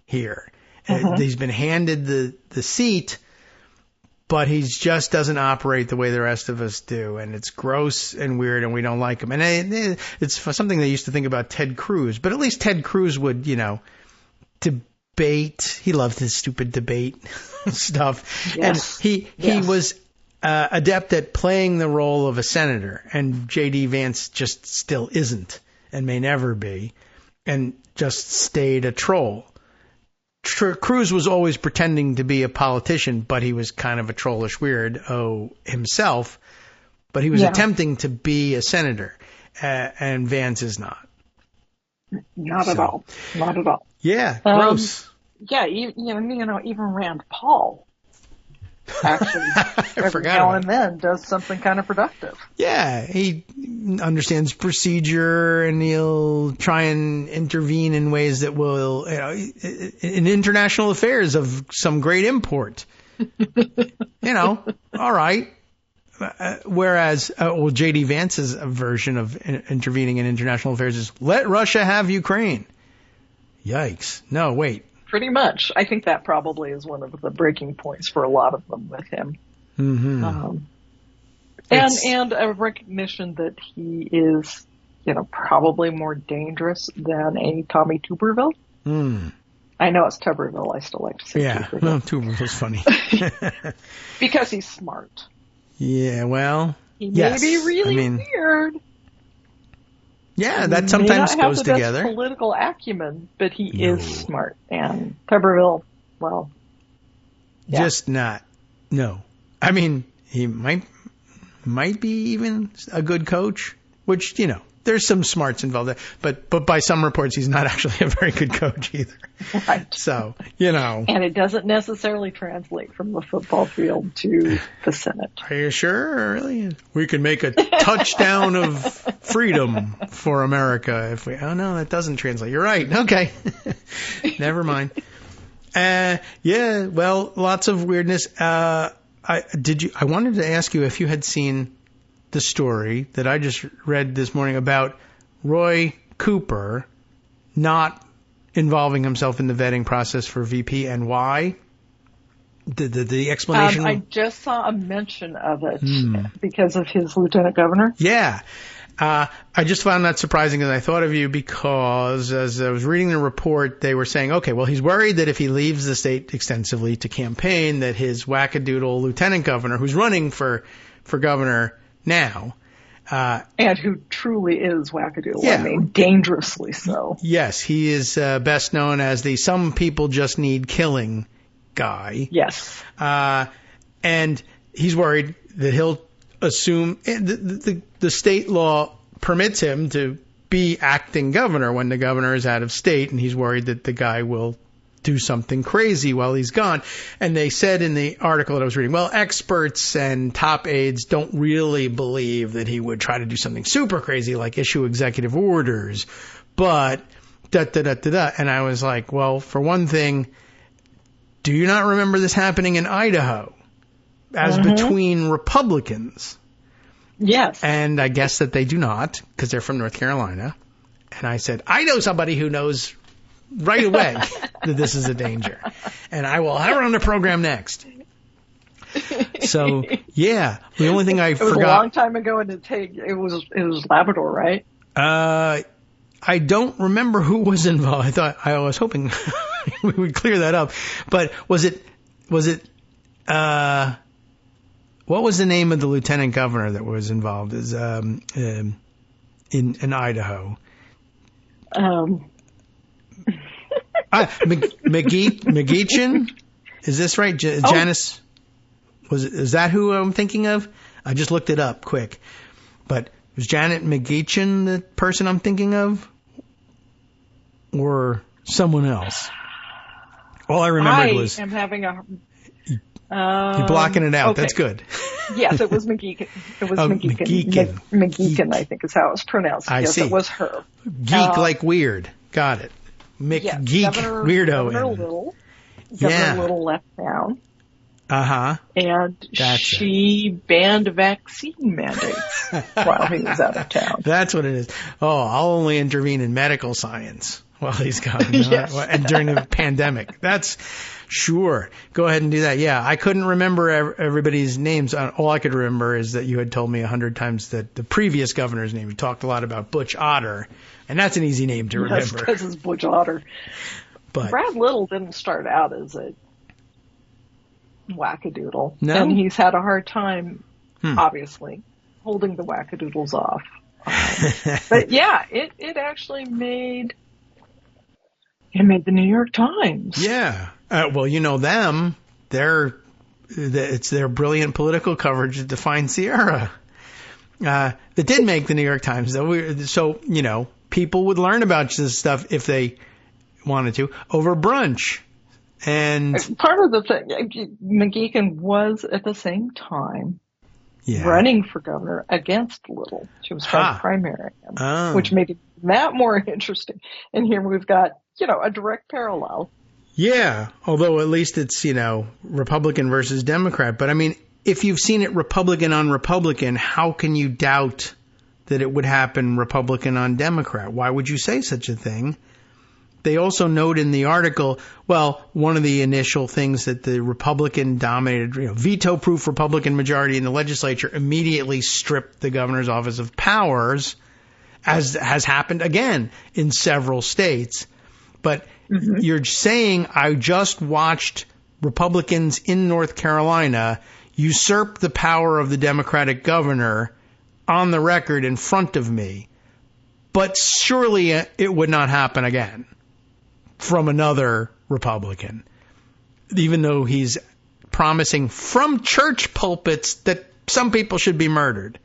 here. He's been handed the seat, but he just doesn't operate the way the rest of us do. And it's gross and weird, and we don't like him. And it's something they used to think about Ted Cruz. But at least Ted Cruz would, debate. He loved his stupid debate stuff. Yes. And he was adept at playing the role of a senator. And J.D. Vance just still isn't and may never be, and just stayed a troll. Cruz was always pretending to be a politician, but he was kind of a trollish weirdo himself. But he was attempting to be a senator, and Vance is not. Not at all. Not at all. Yeah, gross. Even Rand Paul actually every now and then does something kind of productive. Yeah, he understands procedure, and he'll try and intervene in ways that will, in international affairs of some great import. All right. Whereas, J.D. Vance's version of intervening in international affairs is let Russia have Ukraine. Yikes. No, wait. Pretty much. I think that probably is one of the breaking points for a lot of them with him. Mm-hmm. And a recognition that he is, probably more dangerous than a Tommy Tuberville. I know it's Tuberville. I still like to say Tuberville. No, Tuberville's funny. Because he's smart. Yeah, well, he may be really weird. Yeah, that sometimes goes together. He may not have the best political acumen, but he is smart. And Tuberville, well, yeah. Just not. No. I mean, he might be even a good coach, which, you know, there's some smarts involved there. But by some reports, he's not actually a very good coach either. Right. So, you know. And it doesn't necessarily translate from the football field to the Senate. Are you sure? Really? We can make a touchdown of freedom for America if we. Oh, no, that doesn't translate. You're right. Okay. Never mind. Yeah, well, lots of weirdness. I wanted to ask you if you had seen the story that I just read this morning about Roy Cooper not involving himself in the vetting process for VP and why. The explanation. I just saw a mention of it because of his lieutenant governor. Yeah. I just found that surprising, and I thought of you because as I was reading the report, they were saying, okay, well, he's worried that if he leaves the state extensively to campaign, that his wackadoodle lieutenant governor, who's running for governor now, and who truly is wackadoodle, yeah. I mean, dangerously so. Yes, he is best known as the some people just need killing guy. Yes. And he's worried that he'll assume the state law permits him to be acting governor when the governor is out of state, and he's worried that the guy will do something crazy while he's gone. And they said in the article that I was reading, well, experts and top aides don't really believe that he would try to do something super crazy like issue executive orders, but da-da-da-da-da. And I was like, well, for one thing, do you not remember this happening in Idaho as between Republicans? Yes. And I guess that they do not, because they're from North Carolina. And I said, I know somebody who knows right away that this is a danger. And I will have her on the program next. So, yeah, the only thing I forgot. It was a long time ago, and it was Labrador, right? I don't remember who was involved. I was hoping we would clear that up. But was it what was the name of the lieutenant governor that was involved? Is in Idaho? McGeechan? Is this right? Janice? Is that who I'm thinking of? I just looked it up quick. But was Janet McGeechan the person I'm thinking of? Or someone else? All I remembered was... I am having a... You're blocking it out. Okay. That's good. Yes, it was McGeechan. It was McGeechan. McGeechan, I think is how it's pronounced. I see. It was her. Geek like weird. Got it. McGeek, yes, weirdo. Governor Little left town. Uh-huh. And she banned vaccine mandates while he was out of town. That's what it is. Oh, I'll only intervene in medical science while he's gone. Yes. And during the pandemic. That's sure. Go ahead and do that. Yeah, I couldn't remember everybody's names. All I could remember is that you had told me 100 times that the previous governor's name. You talked a lot about Butch Otter, and that's an easy name to remember. Yes, because it's Butch Otter. But Brad Little didn't start out as a wackadoodle. No? And he's had a hard time, obviously, holding the wackadoodles off. But yeah, it actually made the New York Times. Yeah. Well, you know them. It's their brilliant political coverage that defines the era. That did make the New York Times, though. So, you know, people would learn about this stuff if they wanted to over brunch. And part of the thing, McGeechan was at the same time running for governor against Little. She was trying to primary him, which made it that more interesting. And here we've got, a direct parallel. Yeah, although at least it's, Republican versus Democrat. But I mean, if you've seen it Republican on Republican, how can you doubt that it would happen Republican on Democrat? Why would you say such a thing? They also note in the article, well, one of the initial things that the Republican-dominated, veto-proof Republican majority in the legislature immediately stripped the governor's office of powers, as has happened again in several states. But you're saying I just watched Republicans in North Carolina usurp the power of the Democratic governor on the record in front of me. But surely it would not happen again from another Republican, even though he's promising from church pulpits that some people should be murdered.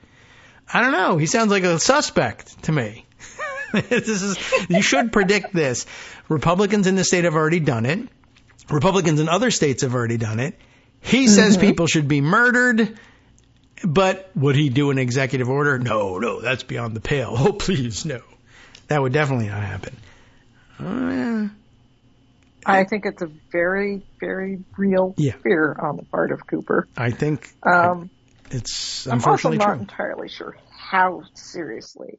I don't know. He sounds like a suspect to me. You should predict this. Republicans in the state have already done it. Republicans in other states have already done it. He says people should be murdered, but would he do an executive order? No, that's beyond the pale. Oh, please, no. That would definitely not happen. I think it's a very, very real fear on the part of Cooper. I think it's I'm unfortunately also not true. entirely sure how seriously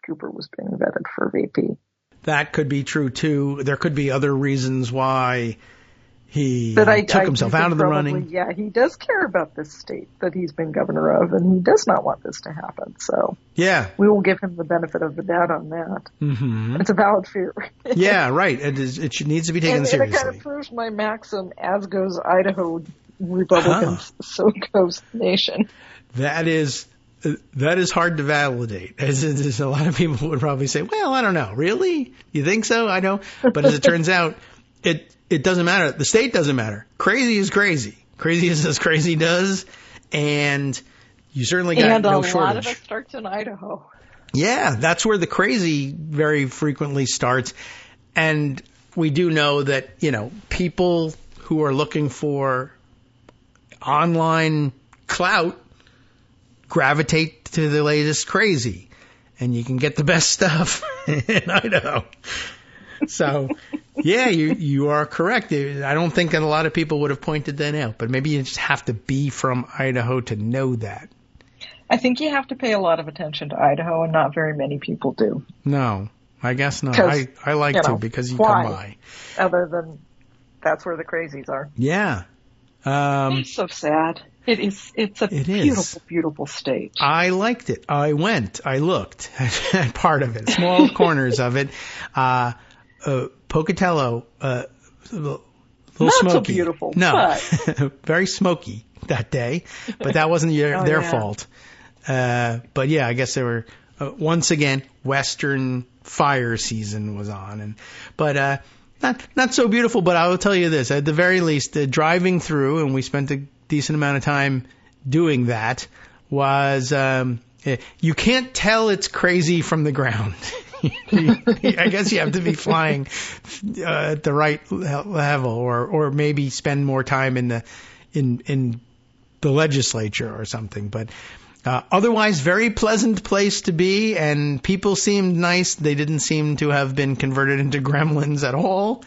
Cooper was being vetted for VP. That could be true, too. There could be other reasons why he took himself out of the running. Yeah, he does care about this state that he's been governor of, and he does not want this to happen. So yeah, we will give him the benefit of the doubt on that. Mm-hmm. It's a valid fear. Yeah, right. It needs to be taken seriously. And it kind of proves my maxim, as goes Idaho Republicans, so goes the nation. That is hard to validate. As a lot of people would probably say, well, I don't know. Really? You think so? I know. But as it turns out, it doesn't matter. The state doesn't matter. Crazy is crazy. Crazy is as crazy does. And you certainly got no shortage. And a lot of it starts in Idaho. Yeah, that's where the crazy very frequently starts. And we do know that, people who are looking for online clout gravitate to the latest crazy. And you can get the best stuff in Idaho. So, yeah, you are correct. I don't think that a lot of people would have pointed that out, but maybe you just have to be from Idaho to know that. I think you have to pay a lot of attention to Idaho, and not very many people do. No, I guess not. I like to because you come by. Other than that's where the crazies are. Yeah. It's so sad. It's a beautiful, beautiful state. I liked it. I went. I looked at part of it, small corners of it. Pocatello, a little not smoky. So beautiful. No, but. Very smoky that day, but that wasn't their fault. But yeah, I guess they were once again Western fire season was on, but not so beautiful. But I will tell you this: at the very least, driving through, and we spent a decent amount of time doing that. Was you can't tell it's crazy from the ground. I guess you have to be flying at the right level, or maybe spend more time in the legislature or something. But otherwise, very pleasant place to be, and people seemed nice. They didn't seem to have been converted into gremlins at all.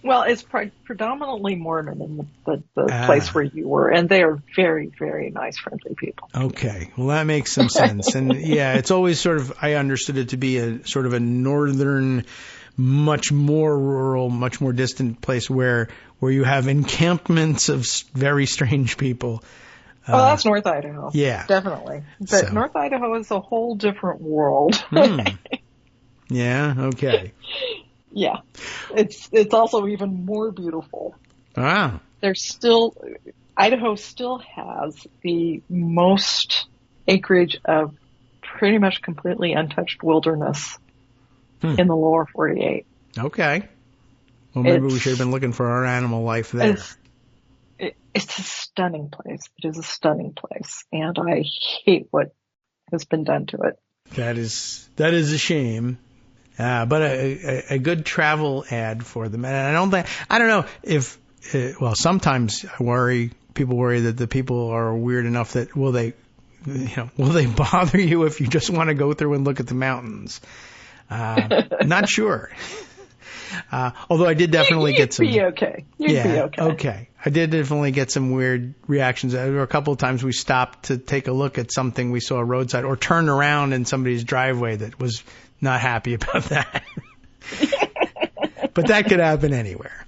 Well, it's predominantly Mormon in the place where you were, and they are very, very nice, friendly people. Okay. Well, that makes some sense. And yeah, it's always sort of, I understood it to be a sort of a northern, much more rural, much more distant place where you have encampments of very strange people. That's North Idaho. Yeah. Definitely. But North Idaho is a whole different world. Yeah, okay. Yeah. It's also even more beautiful. Ah. Idaho still has the most acreage of pretty much completely untouched wilderness in the lower 48. Okay. Well, maybe we should have been looking for our animal life there. It's a stunning place. It is a stunning place. And I hate what has been done to it. That is a shame. But a good travel ad for them. And I don't know if, sometimes people worry that the people are weird enough that will they bother you if you just want to go through and look at the mountains? Not sure. Although I did definitely get some. You'd be okay. You'd be okay. Okay. I did definitely get some weird reactions. There were a couple of times we stopped to take a look at something we saw roadside, or turned around in somebody's driveway that was not happy about that. But that could happen anywhere.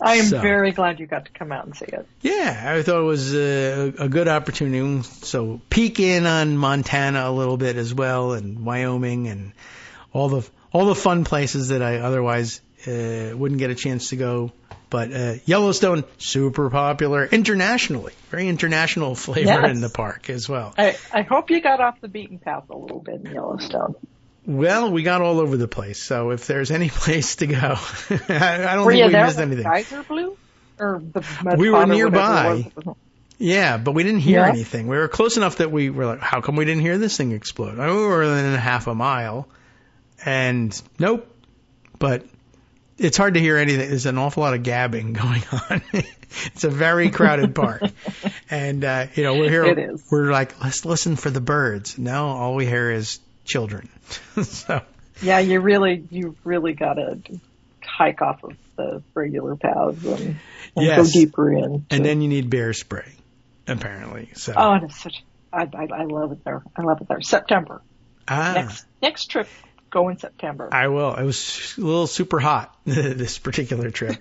I am very glad you got to come out and see it. Yeah, I thought it was a good opportunity. So peek in on Montana a little bit as well, and Wyoming, and all the fun places that I otherwise wouldn't get a chance to go But Yellowstone, super popular internationally. Very international flavor in the park as well. I hope you got off the beaten path a little bit in Yellowstone. Well, we got all over the place, so if there's any place to go, I don't think we missed anything. Geyser Blue? Or the we were nearby. Yeah, but we didn't hear anything. We were close enough that we were like, how come we didn't hear this thing explode? I mean, we were within half a mile, and nope. But it's hard to hear anything. There's an awful lot of gabbing going on. It's a very crowded park. And, we're here. It is. We're like, let's listen for the birds. No, all we hear is children. So. Yeah, you really got to hike off of the regular paths and go deeper in. And then you need bear spray, apparently. So. Oh, and it's such. I love it there. I love it there. September. Next trip. Go in September. I will. It was a little super hot, this particular trip.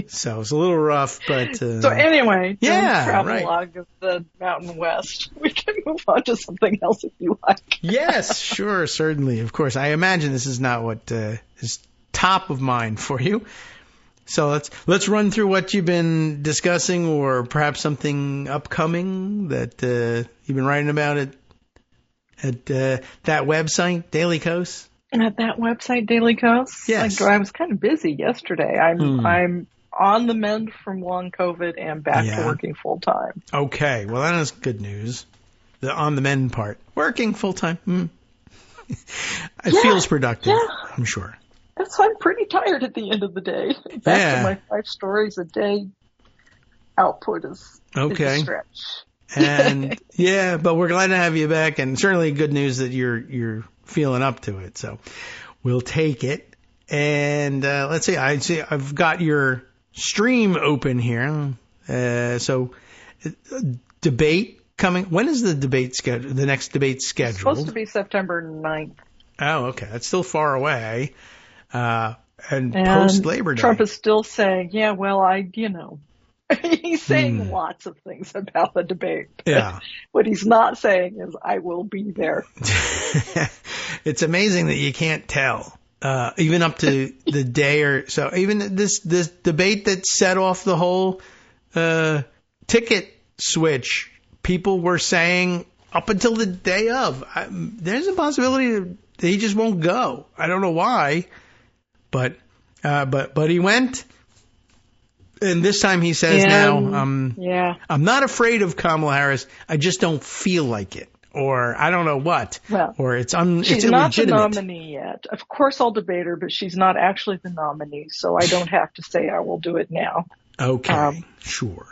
So it was a little rough, but... so anyway, travelogue of the Mountain West. We can move on to something else if you like. Yes, sure, certainly. Of course. I imagine this is not what is top of mind for you. So let's run through what you've been discussing, or perhaps something upcoming that you've been writing about at that website, Daily Kos? At that website, Daily Kos? Yes. I was kind of busy yesterday. I'm on the mend from long COVID and back to working full time. Okay. Well, that is good news. The on the mend part. Working full time. It feels productive, I'm sure. So I'm pretty tired at the end of the day. Back to my 5 stories a day output is a stretch. And but we're glad to have you back, and certainly good news that you're feeling up to it. So we'll take it. And let's see. I've got your stream open here. So debate coming. When is the debate scheduled? The next debate scheduled? It's supposed to be September 9th. Oh, okay. That's still far away. And post Labor Day. Trump is still saying, he's saying lots of things about the debate. Yeah. What he's not saying is, I will be there. It's amazing that you can't tell, even up to the day or so. Even this debate that set off the whole ticket switch, people were saying up until the day of, there's a possibility that he just won't go. I don't know why, but he went. And this time he says I'm not afraid of Kamala Harris. I just don't feel like it. Or I don't know what. Well, or it's illegitimate. She's not the nominee yet. Of course I'll debate her, but she's not actually the nominee, so I don't have to say I will do it now. Okay, sure.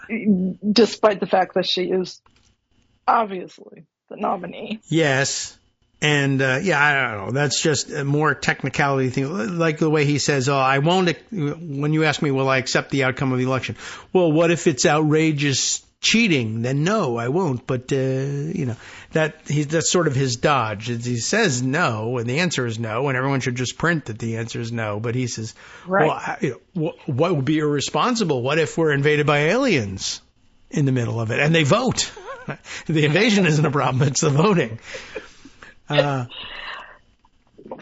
Despite the fact that she is obviously the nominee. Yes. And, I don't know. That's just a more technicality thing. Like the way he says, I won't, when you ask me, will I accept the outcome of the election? Well, what if it's outrageous cheating? Then no, I won't. But, that's sort of his dodge. He says no, and the answer is no, and everyone should just print that the answer is no. But he says, what would be irresponsible? What if we're invaded by aliens in the middle of it? And they vote. The invasion isn't a problem. It's the voting.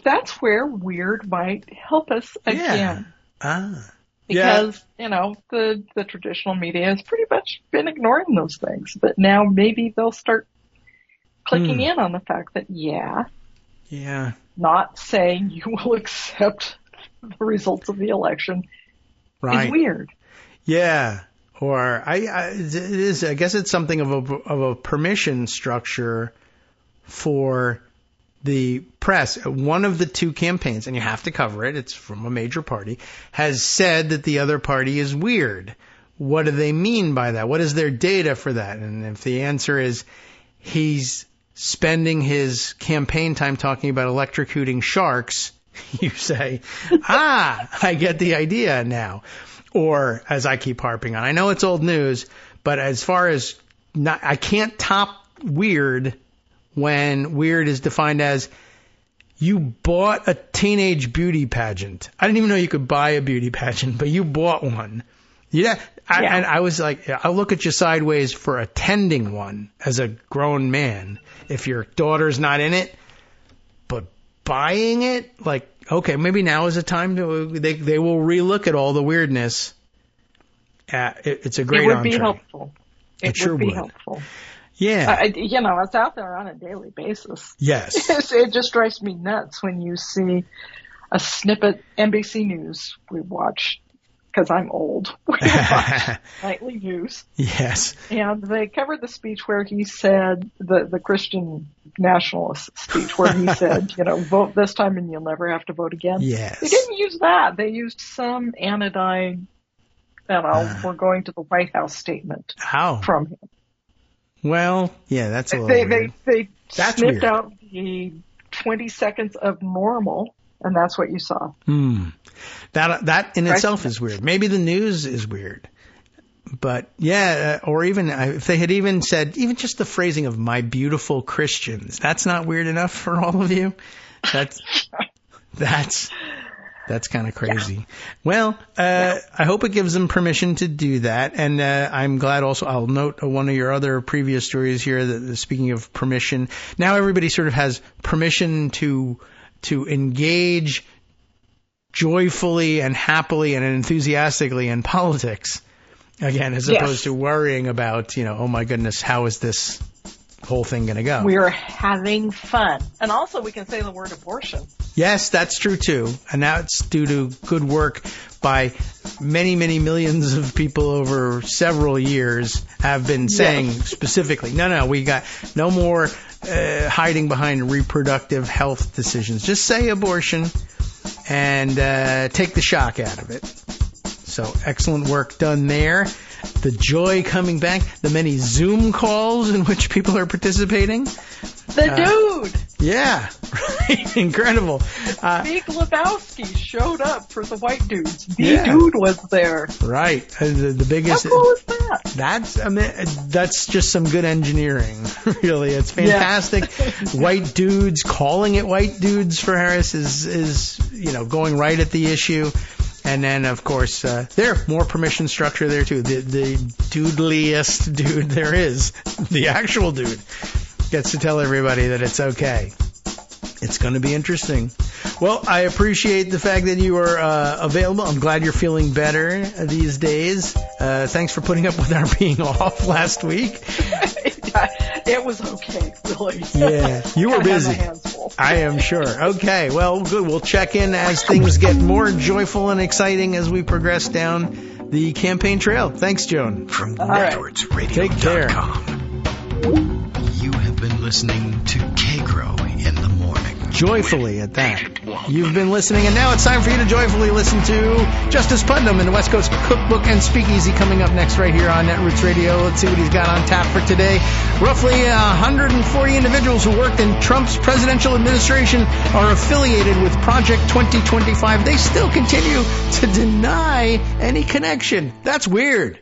That's where weird might help us again. Because, the traditional media has pretty much been ignoring those things. But now maybe they'll start clicking in on the fact that, not saying you will accept the results of the election is weird. Yeah. Or I guess it's something of a permission structure for the press. One of the two campaigns, and you have to cover it, it's from a major party, has said that the other party is weird. What do they mean by that? What is their data for that? And if the answer is he's spending his campaign time talking about electrocuting sharks, you say, I get the idea now. Or, as I keep harping on, I know it's old news, but as far as I can't top weird when weird is defined as you bought a teenage beauty pageant. I didn't even know you could buy a beauty pageant, but you bought one. And I was like, I'll look at you sideways for attending one as a grown man if your daughter's not in it, but buying it, like Okay, maybe now is a time to they will relook at all the weirdness. It's a great entree. It would be helpful. It sure would be would. helpful. Yeah. It's out there on a daily basis. Yes. It just drives me nuts when you see a snippet. NBC News, we watch, because I'm old, we watch nightly news. Yes. And they covered the speech where he said, the Christian nationalist speech where he said, vote this time and you'll never have to vote again. Yes. They didn't use that. They used some anodyne, we're going to the White House statement from him. Well, yeah, that's a little weird. They snipped weird. Out the 20 seconds of normal, and that's what you saw. That in itself is weird. Maybe the news is weird. But, yeah, or even if they had even said, even just the phrasing of my beautiful Christians, that's not weird enough for all of you? That's kind of crazy. Yeah. Well, I hope it gives them permission to do that. And I'm glad also, I'll note one of your other previous stories here, that speaking of permission, now everybody sort of has permission to engage joyfully and happily and enthusiastically in politics. Again, as opposed to worrying about, oh my goodness, how is this whole thing going to go? We're having fun. And also we can say the word abortion. Yes, that's true too. And now it's due to good work by many, many millions of people over several years have been saying specifically, no, we got no more hiding behind reproductive health decisions. Just say abortion and take the shock out of it. So excellent work done there. The joy coming back, the many Zoom calls in which people are participating. The dude! Yeah, right. Incredible. Big Lebowski showed up for the white dudes. The dude was there. Right. The biggest. How cool is that? That's just some good engineering, really. It's fantastic. Yeah. White dudes, calling it white dudes for Harris is going right at the issue. And then, of course, more permission structure there, too. The doodliest dude there is, the actual dude, gets to tell everybody that it's okay. It's going to be interesting. Well, I appreciate the fact that you are available. I'm glad you're feeling better these days. Thanks for putting up with our being off last week. It was okay, really. Yeah, you were busy. I had my hands full. I am sure. Okay, well, good. We'll check in as things get more joyful and exciting as we progress down the campaign trail. Thanks, Joan. From networksradio.com. You have been listening to Kagro in the morning. Joyfully at that. You've been listening, and now it's time for you to joyfully listen to Justice Putnam in the West Coast Cookbook and Speakeasy coming up next right here on Netroots Radio. Let's see what he's got on tap for today. Roughly 140 individuals who worked in Trump's presidential administration are affiliated with Project 2025. They still continue to deny any connection. That's weird.